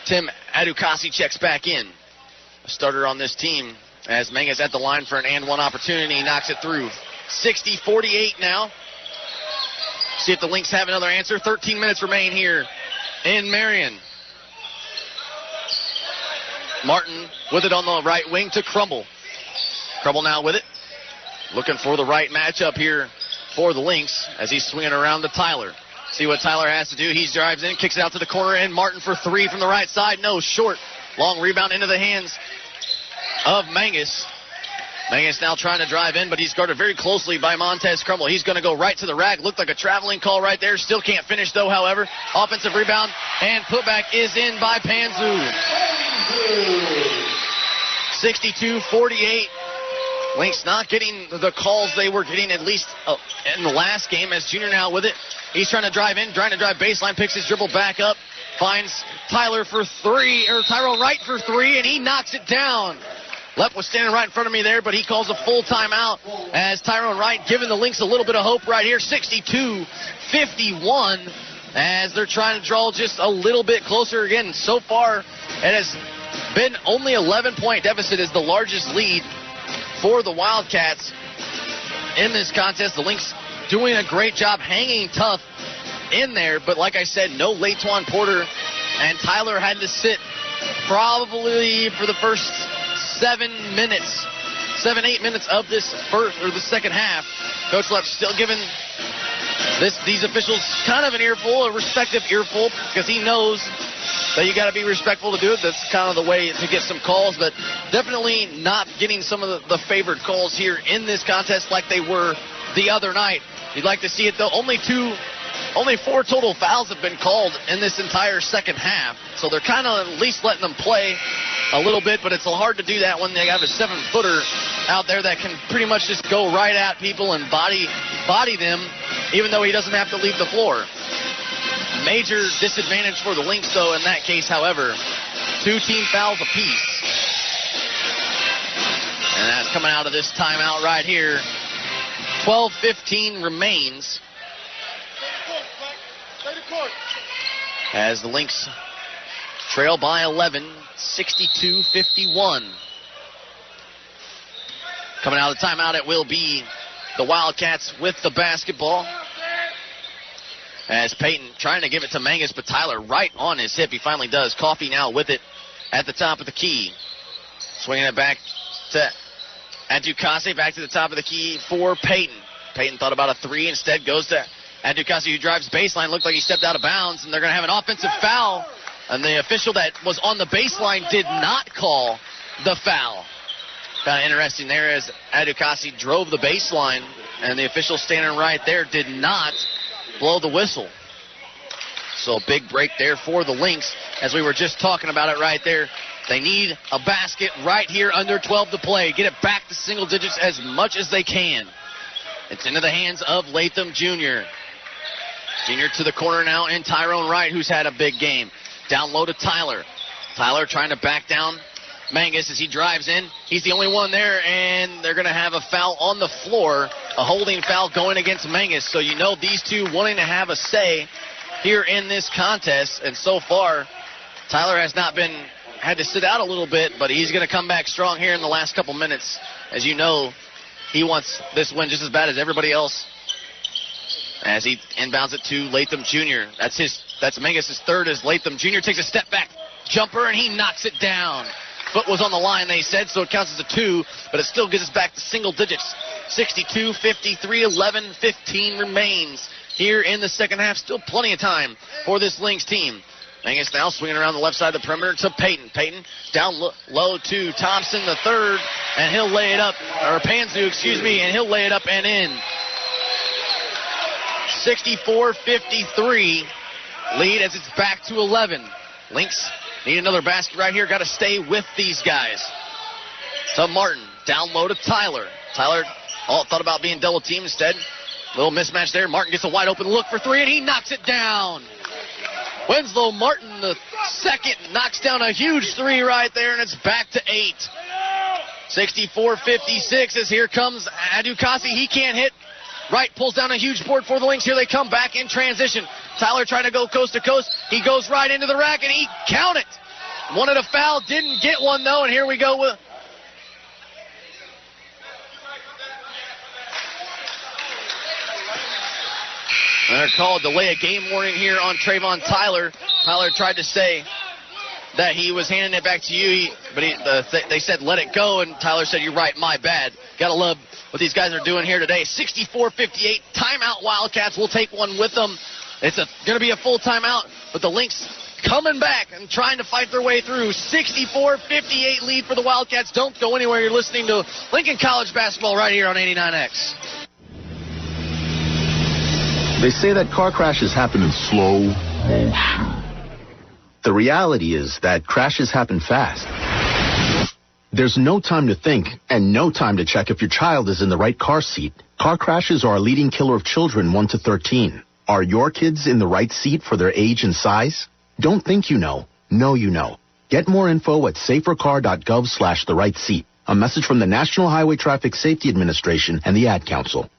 B: Tim Adukasi checks back in. A starter on this team as Mangus at the line for an and one opportunity. He knocks it through. 60-48 now. See if the Lynx have another answer. 13 minutes remain here in Marion. Martin with it on the right wing to Crumble. Crumble now with it. Looking for the right matchup here for the Lynx as he's swinging around to Tyler. See what Tyler has to do. He drives in, kicks it out to the corner, and Martin for three from the right side. No, short. Long rebound into the hands of Mangus. Mangus now trying to drive in, but he's guarded very closely by Montez Crumble. He's going to go right to the rack. Looked like a traveling call right there. Still can't finish, though, however. Offensive rebound, and putback is in by Panzu. 62-48. Lynx not getting the calls they were getting, at least in the last game, as Junior now with it. He's trying to drive in, trying to drive baseline, picks his dribble back up, finds Tyrone Wright for three, and he knocks it down. Lepp was standing right in front of me there, but he calls a full timeout as Tyrone Wright giving the Lynx a little bit of hope right here. 62-51. as they're trying to draw just a little bit closer. Again, so far it has been only 11-point deficit is the largest lead for the Wildcats in this contest. The Lynx doing a great job hanging tough in there, but like I said, no Latwan Porter, and Tyler had to sit probably for the first 7, 8 minutes of this the second half. Coach Lepp still giving these officials kind of an earful, a respective earful, because he knows that you got to be respectful to do it. That's kind of the way to get some calls, but definitely not getting some of the favored calls here in this contest like they were the other night. You'd like to see it, though. Only 4 total fouls have been called in this entire second half, so they're kind of at least letting them play a little bit, but it's hard to do that when they have a 7-footer out there that can pretty much just go right at people and body them, even though he doesn't have to leave the floor. Major disadvantage for the Lynx, though, in that case, however. 2 team fouls apiece. And that's coming out of this timeout right here. 12:15 remains as the Lynx trail by 11, 62-51. Coming out of the timeout, it will be the Wildcats with the basketball. As Peyton trying to give it to Mangus, but Tyler right on his hip. He finally does. Coffey now with it at the top of the key. Swinging it back to Adukase, back to the top of the key for Peyton. Peyton thought about a 3, instead goes to Adukase, who drives baseline. Looked like he stepped out of bounds, and they're going to have an offensive foul. And the official that was on the baseline did not call the foul. Kind of interesting there as Adukase drove the baseline, and the official standing right there did not blow the whistle. So a big break there for the Lynx, as we were just talking about it right there. They need a basket right here under 12 to play. Get it back to single digits as much as they can. It's into the hands of Latham Jr. Jr. to the corner now, and Tyrone Wright, who's had a big game. Down low to Tyler. Tyler trying to back down Mangus as he drives in. He's the only one there, and they're going to have a foul on the floor, a holding foul going against Mangus. So you know these two wanting to have a say here in this contest, and so far Tyler has not had to sit out a little bit, but he's going to come back strong here in the last couple minutes. As you know, he wants this win just as bad as everybody else. As he inbounds it to Latham Jr. That's Mangus' third, as Latham Jr. takes a step back jumper, and he knocks it down. Foot was on the line, they said, so it counts as a 2, but it still gets us back to single digits. 62-53, 11-15 remains here in the second half. Still plenty of time for this Lynx team. Mangus now swinging around the left side of the perimeter to Peyton. Peyton down low to Thompson, the third, and he'll lay it up, or Panzu, and he'll lay it up and in. 64-53 lead as it's back to 11. Lynx need another basket right here. Got to stay with these guys. To Martin. Down low to Tyler. Tyler thought about being double teamed instead. Little mismatch there. Martin gets a wide open look for 3, and he knocks it down. Winslow Martin, the second, knocks down a huge 3 right there, and it's back to 8. 64-56 as here comes Adukase. He can't hit. Wright pulls down a huge board for the Lynx. Here they come back in transition. Tyler trying to go coast to coast. He goes right into the rack, and he counted. Wanted a foul, didn't get one, though, and here we go with... They're called delay a game warning here on Trayvon Tyler. Tyler tried to say that he was handing it back to you, but they said let it go, and Tyler said, you're right, my bad. Gotta love what these guys are doing here today. 64-58, timeout Wildcats. We'll take one with them. It's going to be a full timeout, but the Lynx coming back and trying to fight their way through. 64-58 lead for the Wildcats. Don't go anywhere. You're listening to Lincoln College basketball right here on 89X.
R: They say that car crashes happen in slow motion. The reality is that crashes happen fast. There's no time to think and no time to check if your child is in the right car seat. Car crashes are a leading killer of children 1 to 13. Are your kids in the right seat for their age and size? Don't think you know. Know you know. Get more info at safercar.gov/the-right-seat. A message from the National Highway Traffic Safety Administration and the Ad Council.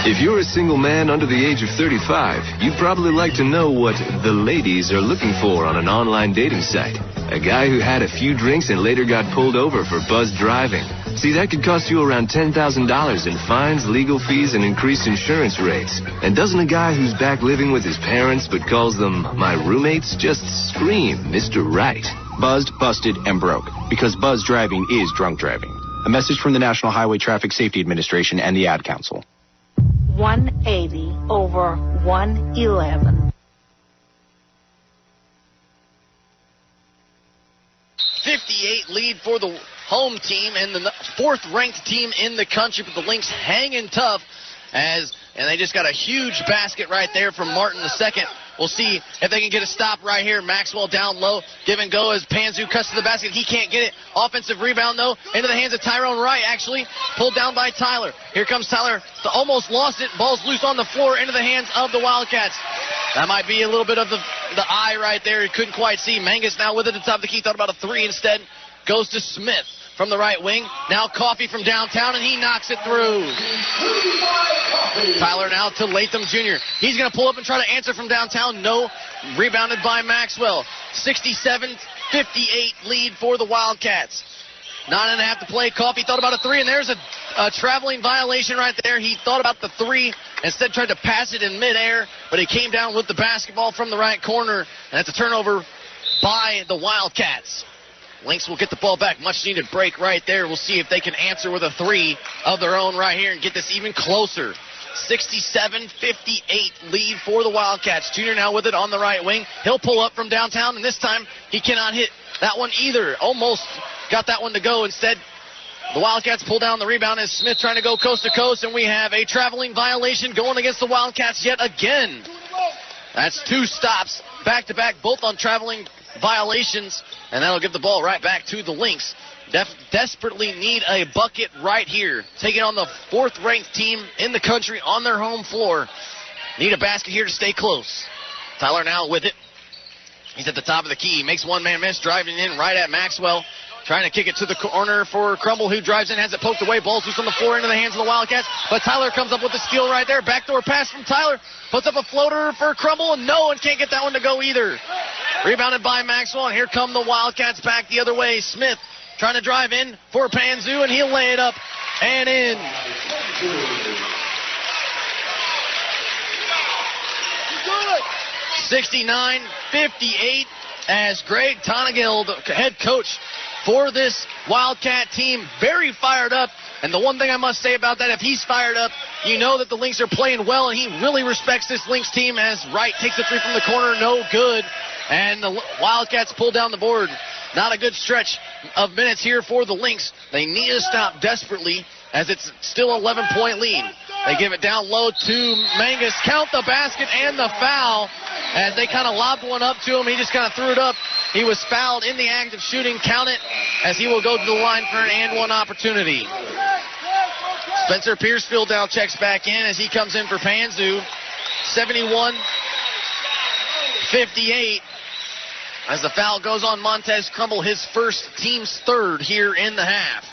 S: If you're a single man under the age of 35, you'd probably like to know what the ladies are looking for on an online dating site. A guy who had a few drinks and later got pulled over for buzzed driving. See, that could cost you around $10,000 in fines, legal fees, and increased insurance rates. And doesn't a guy who's back living with his parents but calls them my roommates just scream Mr. Right?
T: Buzzed, busted, and broke. Because buzz driving is drunk driving. A message from the National Highway Traffic Safety Administration and the Ad Council.
M: 180 over 111.
B: 58 lead for the home team and the fourth-ranked team in the country, but the Lynx hanging tough and they just got a huge basket right there from Martin II. We'll see if they can get a stop right here. Maxwell down low. Give and go as Panzu cuts to the basket. He can't get it. Offensive rebound, though, into the hands of Tyrone Wright, actually. Pulled down by Tyler. Here comes Tyler. Almost lost it. Ball's loose on the floor into the hands of the Wildcats. That might be a little bit of the eye right there. He couldn't quite see. Mangus now with it at the top of the key. Thought about a three instead. Goes to Smith from the right wing. Now Coffey from downtown, and he knocks it through. Tyler now to Latham Jr. He's going to pull up and try to answer from downtown. No. Rebounded by Maxwell. 67-58 lead for the Wildcats. 9.5 to play. Coffey thought about a three, and there's a traveling violation right there. He thought about the three, instead tried to pass it in midair, but he came down with the basketball from the right corner, and that's a turnover by the Wildcats. Lynx will get the ball back. Much needed break right there. We'll see if they can answer with a three of their own right here and get this even closer. 67-58 lead for the Wildcats. Junior now with it on the right wing. He'll pull up from downtown, and this time he cannot hit that one either. Almost got that one to go. Instead, the Wildcats pull down the rebound as Smith trying to go coast to coast, and we have a traveling violation going against the Wildcats yet again. That's two stops back-to-back, both on traveling violations, and that'll give the ball right back to the Lynx. Desperately need a bucket right here. Taking on the fourth-ranked team in the country on their home floor. Need a basket here to stay close. Tyler now with it. He's at the top of the key. Makes one-man miss, driving in right at Maxwell. Trying to kick it to the corner for Crumble, who drives in, has it poked away. Ball's loose on the floor into the hands of the Wildcats. But Tyler comes up with the steal right there. Backdoor pass from Tyler. Puts up a floater for Crumble, and no one can't get that one to go either. Rebounded by Maxwell, and here come the Wildcats back the other way. Smith trying to drive in for Panzu, and he'll lay it up and in. Good. 69-58 as Greg Tonnegill, the head coach for this Wildcat team, very fired up. And the one thing I must say about that, if he's fired up, you know that the Lynx are playing well, and he really respects this Lynx team as Wright takes a three from the corner, no good. And the Wildcats pull down the board. Not a good stretch of minutes here for the Lynx. They need to stop desperately as it's still an 11-point lead. They give it down low to Mangus. Count the basket and the foul as they kind of lobbed one up to him. He just kind of threw it up. He was fouled in the act of shooting. Count it as he will go to the line for an and one opportunity. Spencer Piercefield now checks back in as he comes in for Panzu. 71-58 as the foul goes on Montez Crumble, his first, team's third here in the half.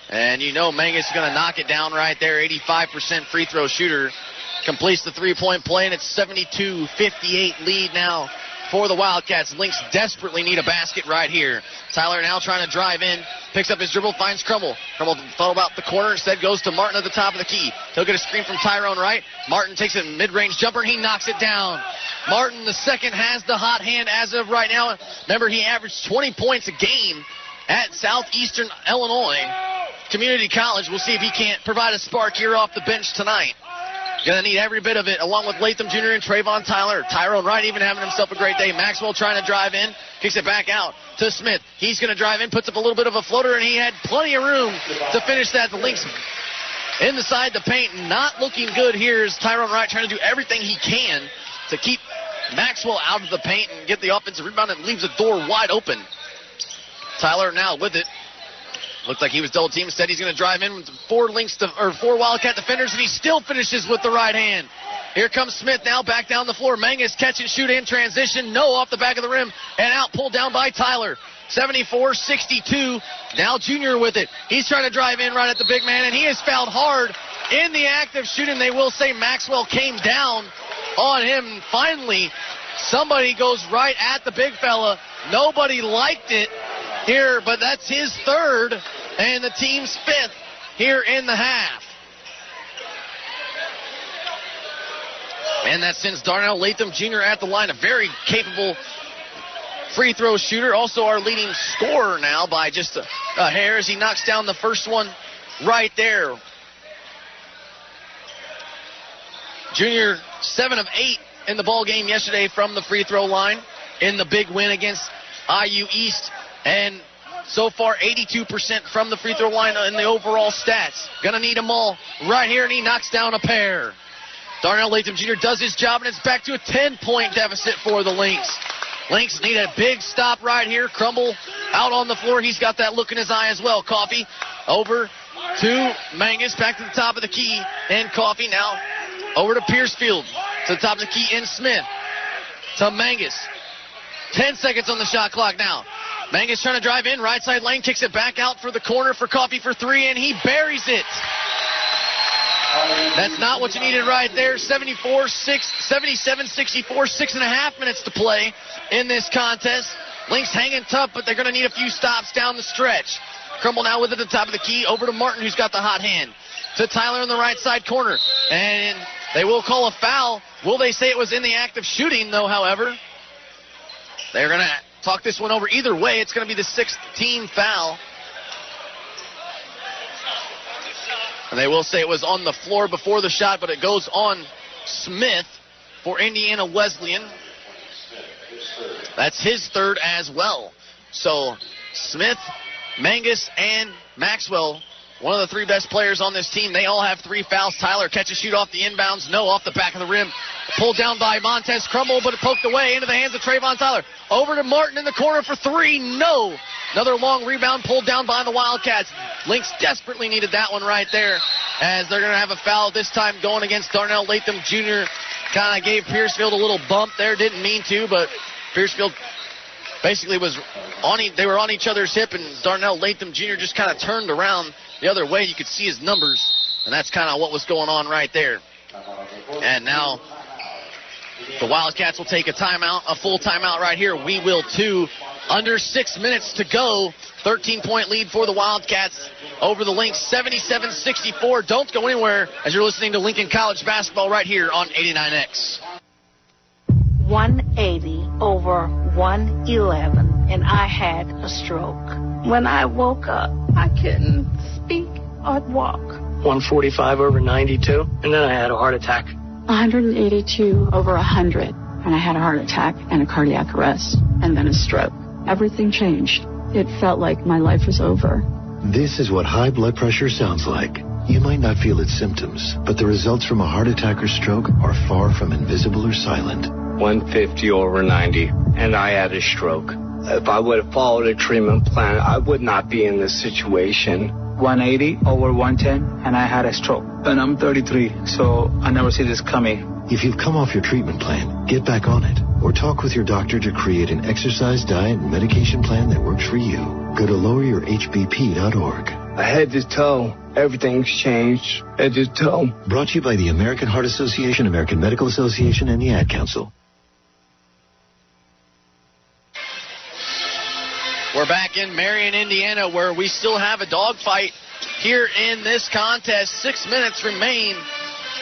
B: And you know Mangus is going to knock it down right there. 85% free throw shooter. Completes the three-point play, and it's 72-58 lead now for the Wildcats. Lynx desperately need a basket right here. Tyler now trying to drive in. Picks up his dribble, finds Crumble. Crumble thought about the corner, instead goes to Martin at the top of the key. He'll get a screen from Tyrone Wright. Martin takes a mid-range jumper, and he knocks it down. Martin, the second, has the hot hand as of right now. Remember, he averaged 20 points a game at Southeastern Illinois Community College. We'll see if he can't provide a spark here off the bench tonight. Gonna need every bit of it, along with Latham Jr. and Trayvon Tyler. Tyrone Wright even having himself a great day. Maxwell trying to drive in, kicks it back out to Smith. He's gonna drive in, puts up a little bit of a floater, and he had plenty of room to finish that. The Lynx inside the paint, not looking good here as Tyrone Wright trying to do everything he can to keep Maxwell out of the paint and get the offensive rebound, and leaves the door wide open. Tyler now with it. Looked like he was double teamed. Instead, he's going to drive in with four Wildcat defenders, and he still finishes with the right hand. Here comes Smith now back down the floor. Mangus catch and shoot in transition. No, off the back of the rim and out, pulled down by Tyler. 74-62. Now Junior with it. He's trying to drive in right at the big man, and he is fouled hard in the act of shooting. They will say Maxwell came down on him. Finally, somebody goes right at the big fella. Nobody liked it here, but that's his third and the team's fifth here in the half. And that sends Darnell Latham Jr. at the line, a very capable free throw shooter. Also our leading scorer now by just a hair as he knocks down the first one right there. Junior 7 of 8 in the ball game yesterday from the free throw line in the big win against IU East. And so far 82% from the free throw line in the overall stats. Gonna need them all right here, and he knocks down a pair. Darnell Latham Jr. does his job, and it's back to a 10-point deficit for the Lynx. Lynx need a big stop right here. Crumble out on the floor. He's got that look in his eye as well. Coffee over to Mangus, back to the top of the key, and Coffee now over to Piercefield, to the top of the key in Smith, to Mangus. 10 seconds on the shot clock now. Mangus trying to drive in, right side lane, kicks it back out for the corner for Coffee for three, and he buries it. That's not what you needed right there. 77-64, 6.5 minutes to play in this contest. Lynx hanging tough, but they're going to need a few stops down the stretch. Crumble now with it at the top of the key, over to Martin, who's got the hot hand. To Tyler in the right side corner. And they will call a foul. Will they say it was in the act of shooting, though, however? They're going to talk this one over. Either way, it's going to be the 6th team foul. And they will say it was on the floor before the shot, but it goes on Smith for Indiana Wesleyan. That's his third as well. So Smith, Mangus, and Maxwell, one of the three best players on this team. They all have 3 fouls. Tyler catch a shoot off the inbounds. No, off the back of the rim. Pulled down by Montez Crumble, but it poked away into the hands of Trayvon Tyler. Over to Martin in the corner for 3. No. Another long rebound pulled down by the Wildcats. Lynx desperately needed that one right there, as they're going to have a foul this time going against Darnell Latham Jr. Kind of gave Piercefield a little bump there. Didn't mean to, but Piercefield basically was on. They were on each other's hip, and Darnell Latham Jr. just kind of turned around the other way. You could see his numbers, and that's kind of what was going on right there. And now the Wildcats will take a timeout, a full timeout right here. We will too. Under 6 minutes to go. 13-point lead for the Wildcats over the Lynx, 77-64. Don't go anywhere as you're listening to Lincoln College basketball right here on 89X.
M: 180 over 111, and I had a stroke. When I woke up, I couldn't speak or walk.
U: 145 over 92, and then I had a heart attack.
D: 182 over 100, and I had a heart attack and a cardiac arrest, and then a stroke. Everything changed. It felt like my life was over.
H: This is what high blood pressure sounds like. You might not feel its symptoms, but the results from a heart attack or stroke are far from invisible or silent.
U: 150 over 90, and I had a stroke. If I would have followed a treatment plan, I would not be in this situation. 180 over 110, and I had a stroke. And I'm 33, so I never see this coming.
H: If you've come off your treatment plan, get back on it. Or talk with your doctor to create an exercise, diet, and medication plan that works for you. Go to loweryourhbp.org.
U: Head to toe, everything's changed. Head to toe.
H: Brought to you by the American Heart Association, American Medical Association, and the Ad Council.
B: We're back in Marion, Indiana, where we still have a dogfight here in this contest. 6 minutes remain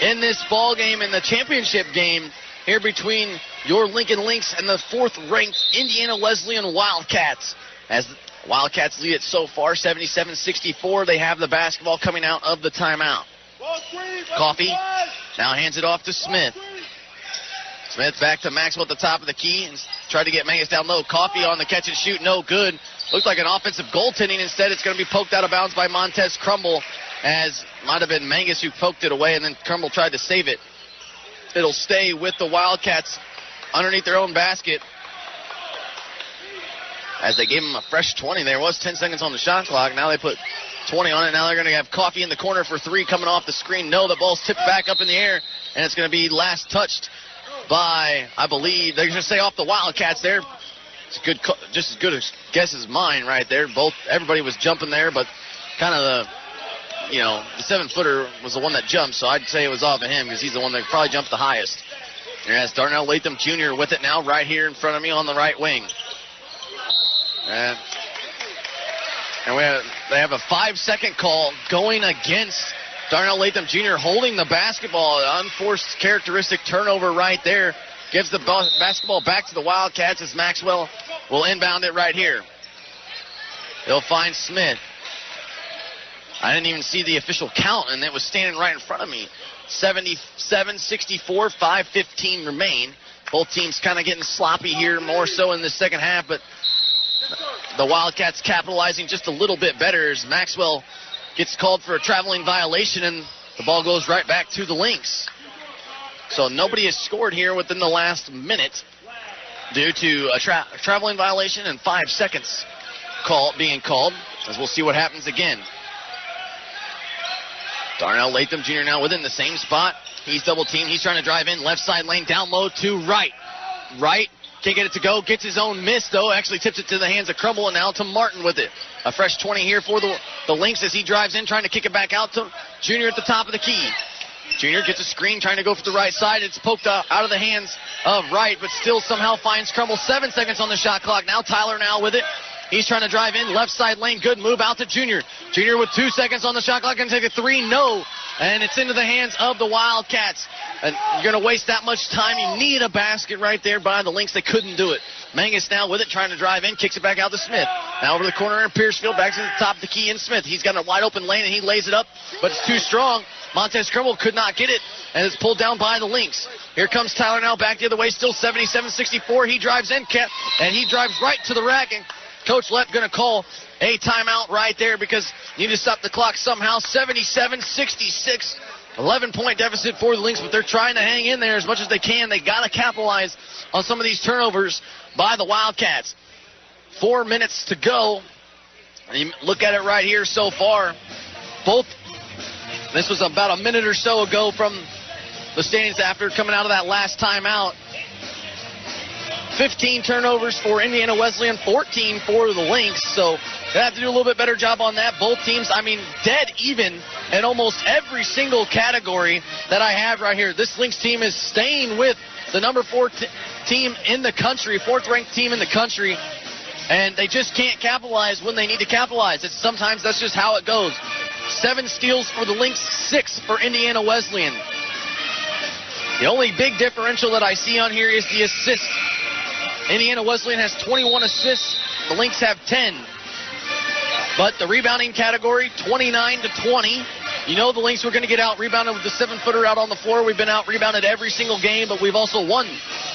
B: in this ball game, in the championship game here between your Lincoln Lynx and the 4th-ranked Indiana Wesleyan Wildcats. As the Wildcats lead it so far, 77-64. They have the basketball coming out of the timeout. Coffee now hands it off to Smith. Smith back to Maxwell at the top of the key and tried to get Mangus down low. Coffee on the catch and shoot, no good. Looked like an offensive goaltending. Instead, it's going to be poked out of bounds by Montez Crumble, as might have been Mangus who poked it away, and then Crumble tried to save it. It'll stay with the Wildcats underneath their own basket, as they gave him a fresh 20. There was 10 seconds on the shot clock. Now they put 20 on it. Now they're going to have Coffee in the corner for 3 coming off the screen. No, the ball's tipped back up in the air, and it's going to be last touched by, I believe, they're going to say off the Wildcats there. It's good, just as good a guess as mine right there. Everybody was jumping there, but kind of the 7-footer was the one that jumped, so I'd say it was off of him because he's the one that probably jumped the highest. Here's Darnell Latham Jr. with it now right here in front of me on the right wing. And they have a 5-second call going against Darnell Latham Jr. holding the basketball. An unforced characteristic turnover right there. Gives the basketball back to the Wildcats as Maxwell will inbound it right here. They'll find Smith. I didn't even see the official count, and it was standing right in front of me. 77-64, 5:15 remain. Both teams kind of getting sloppy here, more so in the second half, but the Wildcats capitalizing just a little bit better as Maxwell gets called for a traveling violation, and the ball goes right back to the Lynx. So nobody has scored here within the last minute due to a traveling violation and 5 seconds being called, as we'll see what happens again. Darnell Latham Jr. now within the same spot. He's double teamed. He's trying to drive in. Left side lane, down low to right. Right. Can't get it to go. Gets his own miss, though. Actually tips it to the hands of Crumble, and now to Martin with it. A fresh 20 here for the Lynx as he drives in, trying to kick it back out to Junior at the top of the key. Junior gets a screen, trying to go for the right side. It's poked out of the hands of Wright, but still somehow finds Crumble. 7 seconds on the shot clock. Now Tyler now with it. He's trying to drive in. Left side lane. Good move out to Junior. Junior with 2 seconds on the shot clock. Going to take a three. No. And it's into the hands of the Wildcats. And you're going to waste that much time. You need a basket right there by the Lynx. They couldn't do it. Mangus now with it, trying to drive in. Kicks it back out to Smith. Now over the corner in Piercefield. Back to the top of the key in Smith. He's got a wide open lane, and he lays it up, but it's too strong. Montez Crumble could not get it, and it's pulled down by the Lynx. Here comes Tyler now back the other way. Still 77-64. He drives in, and he drives right to the rack, and Coach Lepp going to call a timeout right there because you need to stop the clock somehow. 77-66, 11-point deficit for the Lynx, but they're trying to hang in there as much as they can. They got to capitalize on some of these turnovers by the Wildcats. 4 minutes to go. And you look at it right here so far. This was about a minute or so ago from the standings after coming out of that last timeout. 15 turnovers for Indiana Wesleyan, 14 for the Lynx. So they have to do a little bit better job on that. Both teams, dead even in almost every single category that I have right here. This Lynx team is staying with the number 4 team in the country, 4th-ranked team in the country, and they just can't capitalize when they need to capitalize. Sometimes that's just how it goes. 7 steals for the Lynx, 6 for Indiana Wesleyan. The only big differential that I see on here is the assist. Indiana Wesleyan has 21 assists. The Lynx have 10. But the rebounding category, 29-20. You know the Lynx were going to get out-rebounded with the 7-footer out on the floor. We've been out-rebounded every single game, but we've also won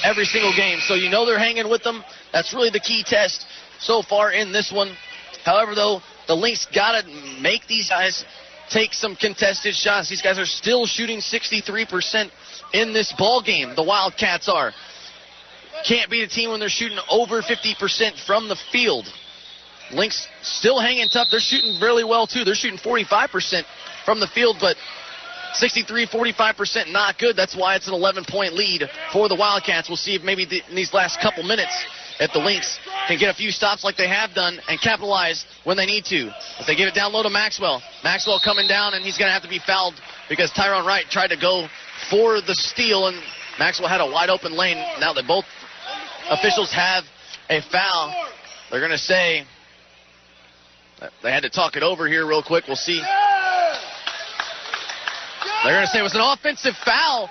B: every single game. So you know they're hanging with them. That's really the key test so far in this one. However, though, the Lynx got to make these guys take some contested shots. These guys are still shooting 63% in this ball game. The Wildcats are. Can't beat a team when they're shooting over 50% from the field. Lynx still hanging tough. They're shooting really well, too. They're shooting 45% from the field, but 63, 45% not good. That's why it's an 11-point lead for the Wildcats. We'll see if maybe in these last couple minutes if the Lynx can get a few stops like they have done and capitalize when they need to. If they give it down low to Maxwell. Maxwell coming down, and he's going to have to be fouled because Tyron Wright tried to go for the steal, and Maxwell had a wide open lane. Now that both officials have a foul, they're going to say they had to talk it over here real quick. We'll see. They're going to say it was an offensive foul.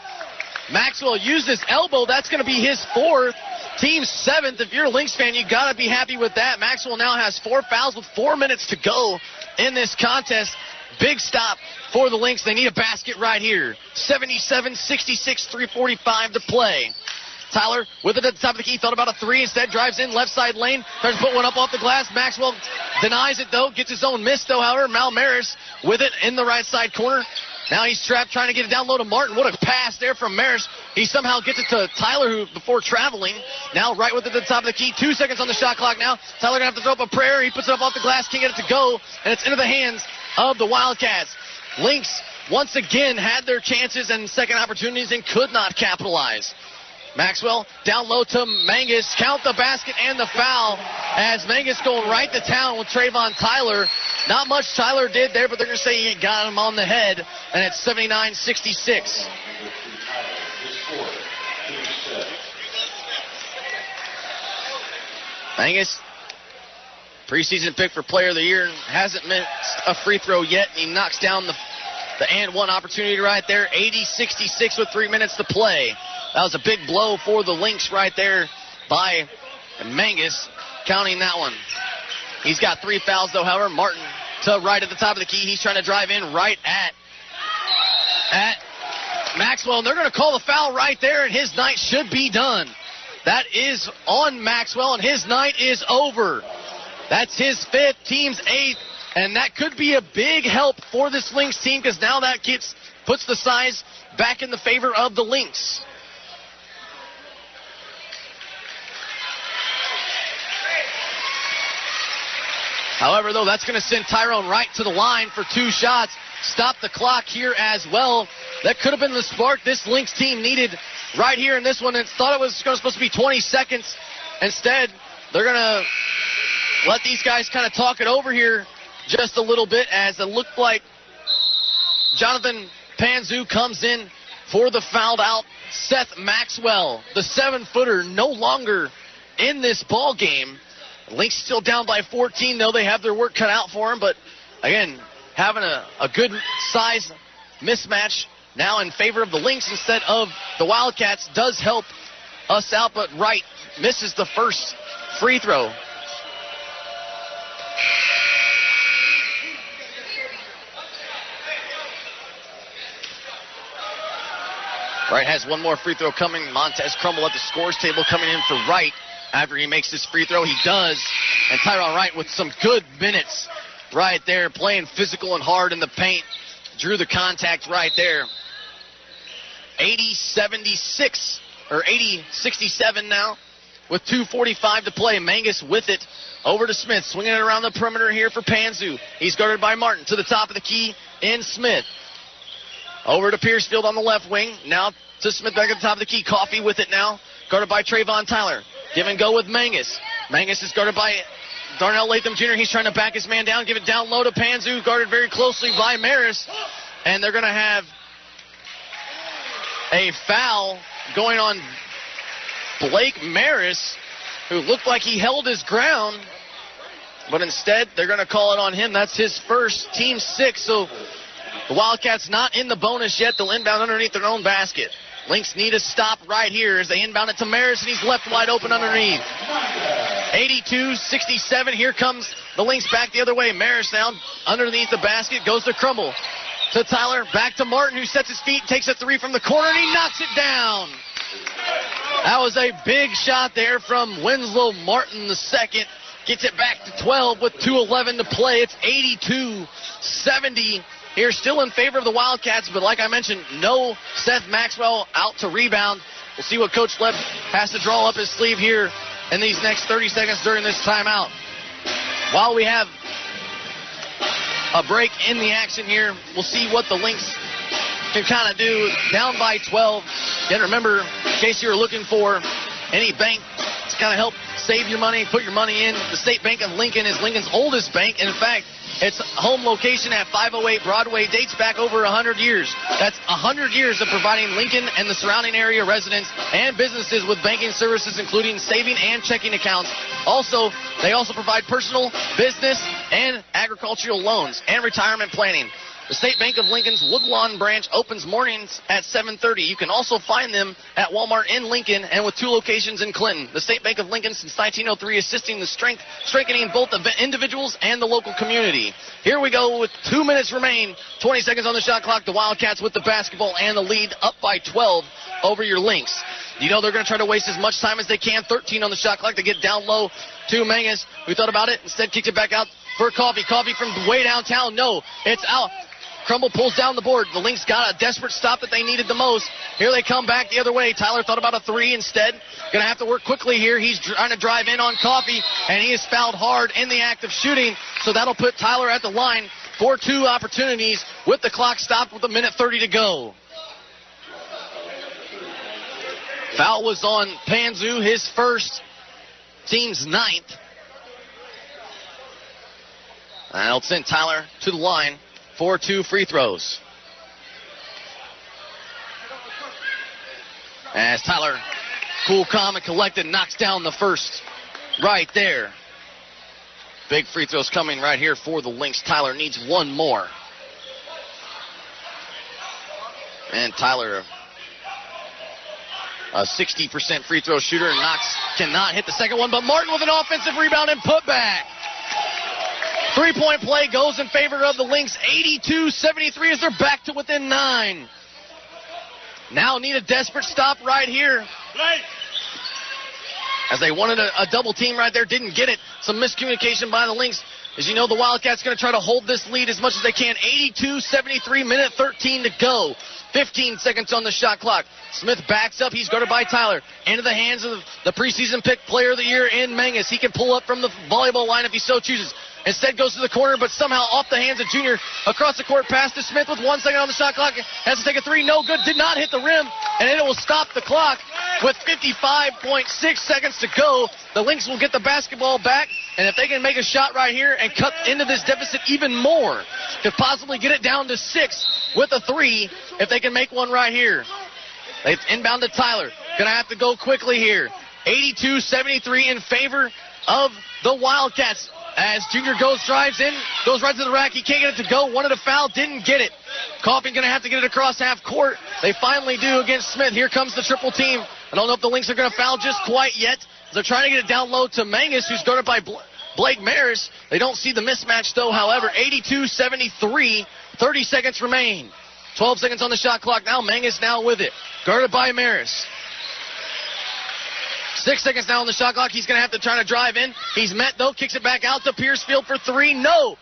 B: Maxwell used his elbow. That's going to be his 4th. Team 7th. If you're a Lynx fan, you got to be happy with that. Maxwell now has 4 fouls with 4 minutes to go in this contest. Big stop for the Lynx. They need a basket right here. 77-66, 3:45 to play. Tyler with it at the top of the key. Thought about a 3. Instead drives in left side lane. Tries to put one up off the glass. Maxwell denies it, though. Gets his own miss, though, however. Mal Maris with it in the right side corner. Now he's trapped trying to get it down low to Martin. What a pass there from Maris. He somehow gets it to Tyler, who before traveling. Now right with it at the top of the key. 2 seconds on the shot clock now. Tyler going to have to throw up a prayer. He puts it up off the glass. Can't get it to go. And it's into the hands of the Wildcats. Lynx once again had their chances and second opportunities and could not capitalize. Maxwell down low to Mangus. Count the basket and the foul as Mangus going right to town with Trayvon Tyler. Not much Tyler did there, but they're going to say he got him on the head, and it's 79-66. Mangus, preseason pick for player of the year, hasn't missed a free throw yet, and he knocks down the and one opportunity right there. 80-66 with 3 minutes to play. That was a big blow for the Lynx right there by Mangus, counting that one. He's got 3 fouls, though, however. Martin to right at the top of the key. He's trying to drive in right at Maxwell, and they're going to call the foul right there, and his night should be done. That is on Maxwell, and his night is over. That's his 5th, team's 8th, and that could be a big help for this Lynx team because now that puts the size back in the favor of the Lynx. However, though, that's going to send Tyrone Wright to the line for 2 shots. Stop the clock here as well. That could have been the spark this Lynx team needed right here in this one. It thought it was supposed to be 20 seconds. Instead, they're going to let these guys kind of talk it over here just a little bit as it looked like Jonathan Panzu comes in for the fouled out Seth Maxwell. The 7-footer no longer in this ball game. Lynx still down by 14, though. They have their work cut out for them. But, again, having a good size mismatch now in favor of the Lynx instead of the Wildcats does help us out. But Wright misses the first free throw. Wright has one more free throw coming. Montez Crumble at the scores table coming in for Wright. After he makes this free throw, he does. And Tyrone Wright with some good minutes right there, playing physical and hard in the paint. Drew the contact right there. 80-76, or 80-67 now with 2:45 to play. Mangus with it over to Smith, swinging it around the perimeter here for Panzu. He's guarded by Martin to the top of the key in Smith. Over to Piercefield on the left wing. Now to Smith back at the top of the key. Coffee with it now. Guarded by Trayvon Tyler. Give and go with Mangus. Mangus is guarded by Darnell Latham Jr. He's trying to back his man down. Give it down low to Panzu. Guarded very closely by Maris. And they're going to have a foul going on Blake Maris, who looked like he held his ground. But instead, they're going to call it on him. That's his first, team 6. So the Wildcats not in the bonus yet. They'll inbound underneath their own basket. Lynx need a stop right here as they inbound it to Maris, and he's left wide open underneath. 82-67. Here comes the Lynx back the other way. Maris now underneath the basket, goes to Crumble. To Tyler, back to Martin, who sets his feet, takes a 3 from the corner, and he knocks it down. That was a big shot there from Winslow Martin II. Gets it back to 12 with 2:11 to play. It's 82-70. Here, still in favor of the Wildcats, but like I mentioned, no Seth Maxwell out to rebound. We'll see what Coach Lepp has to draw up his sleeve here in these next 30 seconds during this timeout. While we have a break in the action here, we'll see what the Lynx can kind of do. Down by 12. Again, remember, in case you're looking for any bank to kind of help save your money, put your money in, the State Bank of Lincoln is Lincoln's oldest bank. In fact, its home location at 508 Broadway dates back over 100 years. That's 100 years of providing Lincoln and the surrounding area residents and businesses with banking services, including saving and checking accounts. They also provide personal, business, and agricultural loans and retirement planning. The State Bank of Lincoln's Woodlawn branch opens mornings at 7:30. You can also find them at Walmart in Lincoln and with 2 locations in Clinton. The State Bank of Lincoln since 1903, assisting the strengthening both the individuals and the local community. Here we go with 2 minutes remain, 20 seconds on the shot clock. The Wildcats with the basketball and the lead up by 12 over your Lynx. You know they're going to try to waste as much time as they can. 13 on the shot clock. They get down low to Mangus, who thought about it. Instead, kicked it back out for Coffee. Coffee from way downtown. No, it's out. Crumble pulls down the board. The Lynx got a desperate stop that they needed the most. Here they come back the other way. Tyler thought about a 3 instead. Going to have to work quickly here. He's trying to drive in on Coffee, and he is fouled hard in the act of shooting. So that'll put Tyler at the line for 2 opportunities with the clock stopped with 1:30 to go. Foul was on Panzu, his first, team's 9th. And it'll send Tyler to the line for 2 free throws. As Tyler, cool, calm, and collected, knocks down the first right there. Big free throws coming right here for the Lynx. Tyler needs one more. And Tyler, a 60% free throw shooter, and cannot hit the second one, but Martin with an offensive rebound and putback. 3-point play goes in favor of the Lynx, 82-73 as they're back to within 9. Now need a desperate stop right here. As they wanted a double team right there, didn't get it. Some miscommunication by the Lynx. As you know, the Wildcats going to try to hold this lead as much as they can. 82-73, minute 13 to go. 15 seconds on the shot clock. Smith backs up. He's guarded by Tyler. Into the hands of the preseason pick player of the year in Mangus. He can pull up from the volleyball line if he so chooses. Instead goes to the corner, but somehow off the hands of Junior. Across the court, pass to Smith with 1 second on the shot clock. Has to take a 3, no good. Did not hit the rim, and it will stop the clock with 55.6 seconds to go. The Lynx will get the basketball back, and if they can make a shot right here and cut into this deficit even more, could possibly get it down to 6 with a 3 if they can make one right here. They've inbound to Tyler. Going to have to go quickly here. 82-73 in favor of the Wildcats. As Junior drives in, goes right to the rack. He can't get it to go. Wanted a foul, didn't get it. Coffin going to have to get it across half court. They finally do against Smith. Here comes the triple team. I don't know if the Lynx are going to foul just quite yet. They're trying to get it down low to Mangus, who's guarded by Blake Maris. They don't see the mismatch, though, however. 82-73, 30 seconds remain. 12 seconds on the shot clock now. Mangus now with it. Guarded by Maris. 6 seconds now on the shot clock. He's going to have to try to drive in. He's met, though. Kicks it back out to Piercefield for 3. No.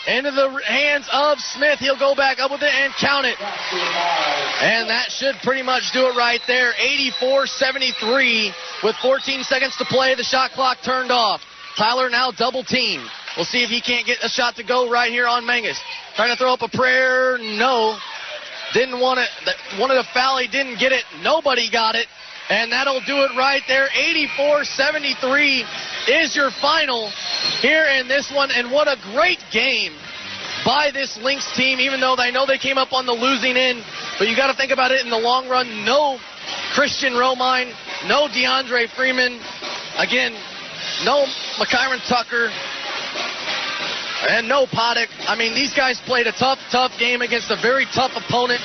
B: Into the hands of Smith. He'll go back up with it and count it. And that should pretty much do it right there. 84-73 with 14 seconds to play. The shot clock turned off. Tyler now double team. We'll see if he can't get a shot to go right here on Mangus. Trying to throw up a prayer. No. Didn't want it. Wanted a foul. He didn't get it. Nobody got it. And that'll do it right there. 84-73 is your final here in this one. And what a great game by this Lynx team, even though I know they came up on the losing end. But you got to think about it in the long run. No Christian Romine, no DeAndre Freeman. Again, no McKyron Tucker. And no Poddick. I mean, these guys played a tough game against a very tough opponent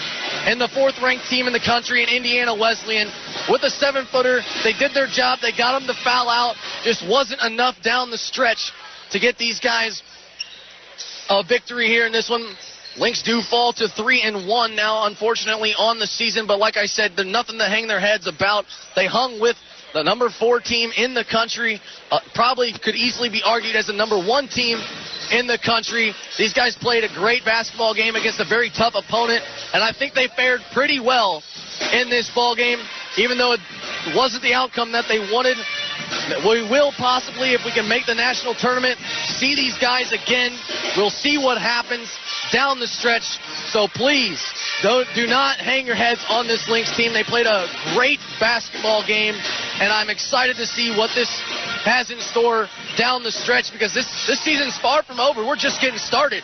B: and the 4th-ranked team in the country in Indiana Wesleyan. With a 7-footer, they did their job. They got them to foul out. Just wasn't enough down the stretch to get these guys a victory here in this one. Lynx do fall to 3-1 now, unfortunately, on the season. But like I said, there's nothing to hang their heads about. They hung with the number 4 team in the country. Probably could easily be argued as the number 1 team in the country. These guys played a great basketball game against a very tough opponent, and I think they fared pretty well in this ball game, even though it wasn't the outcome that they wanted. We will possibly, if we can make the national tournament, see these guys again. We'll see what happens down the stretch. So please, do not hang your heads on this Lynx team. They played a great basketball game, and I'm excited to see what this has in store down the stretch, because this season's far from over. We're just getting started.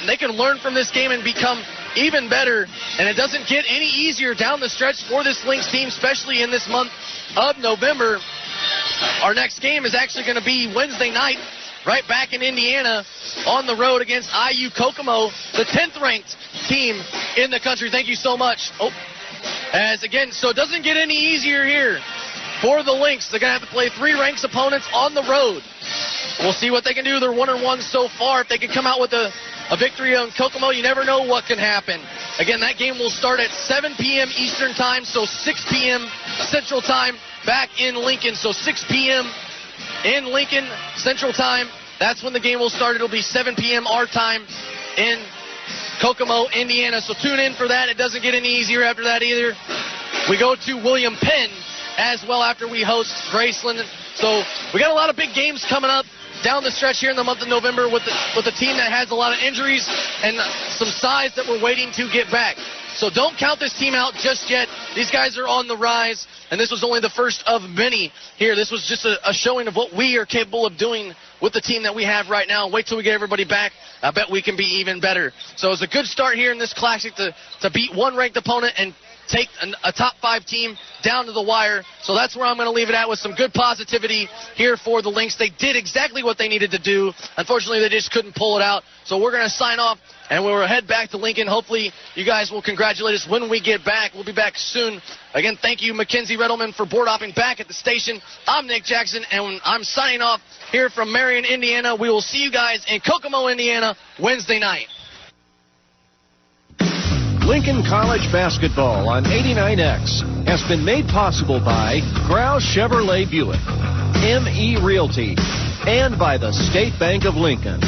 B: They can learn from this game and become even better, and it doesn't get any easier down the stretch for this Lynx team, especially in this month of November. Our next game is actually going to be Wednesday night, right back in Indiana on the road against IU Kokomo, the 10th-ranked team in the country. Thank you so much. So it doesn't get any easier here for the Lynx. They're going to have to play 3 ranked opponents on the road. We'll see what they can do. They're 1-1 so far. If they can come out with a victory on Kokomo, you never know what can happen. Again, that game will start at 7 p.m. Eastern Time, so 6 p.m. Central Time back in Lincoln. So 6 p.m. in Lincoln Central Time. That's when the game will start. It'll be 7 p.m. our time in Kokomo, Indiana. So tune in for that. It doesn't get any easier after that either. We go to William Penn as well after we host Graceland. So we got a lot of big games coming up down the stretch here in the month of November with a team that has a lot of injuries and some size that we're waiting to get back. So don't count this team out just yet. These guys are on the rise, and this was only the first of many here. This was just a showing of what we are capable of doing with the team that we have right now. Wait till we get everybody back. I bet we can be even better. So it's a good start here in this Classic to beat one ranked opponent and take a top 5 team down to the wire. So that's where I'm going to leave it at, with some good positivity here for the Lynx. They did exactly what they needed to do. Unfortunately, they just couldn't pull it out. So we're going to sign off, and we'll head back to Lincoln. Hopefully, you guys will congratulate us when we get back. We'll be back soon. Again, thank you, Mackenzie Redelman, for board hopping back at the station. I'm Nik Jackson, and I'm signing off here from Marion, Indiana. We will see you guys in Kokomo, Indiana, Wednesday night.
C: Lincoln College basketball on 89X has been made possible by Grouse Chevrolet Buick, ME Realty, and by the State Bank of Lincoln.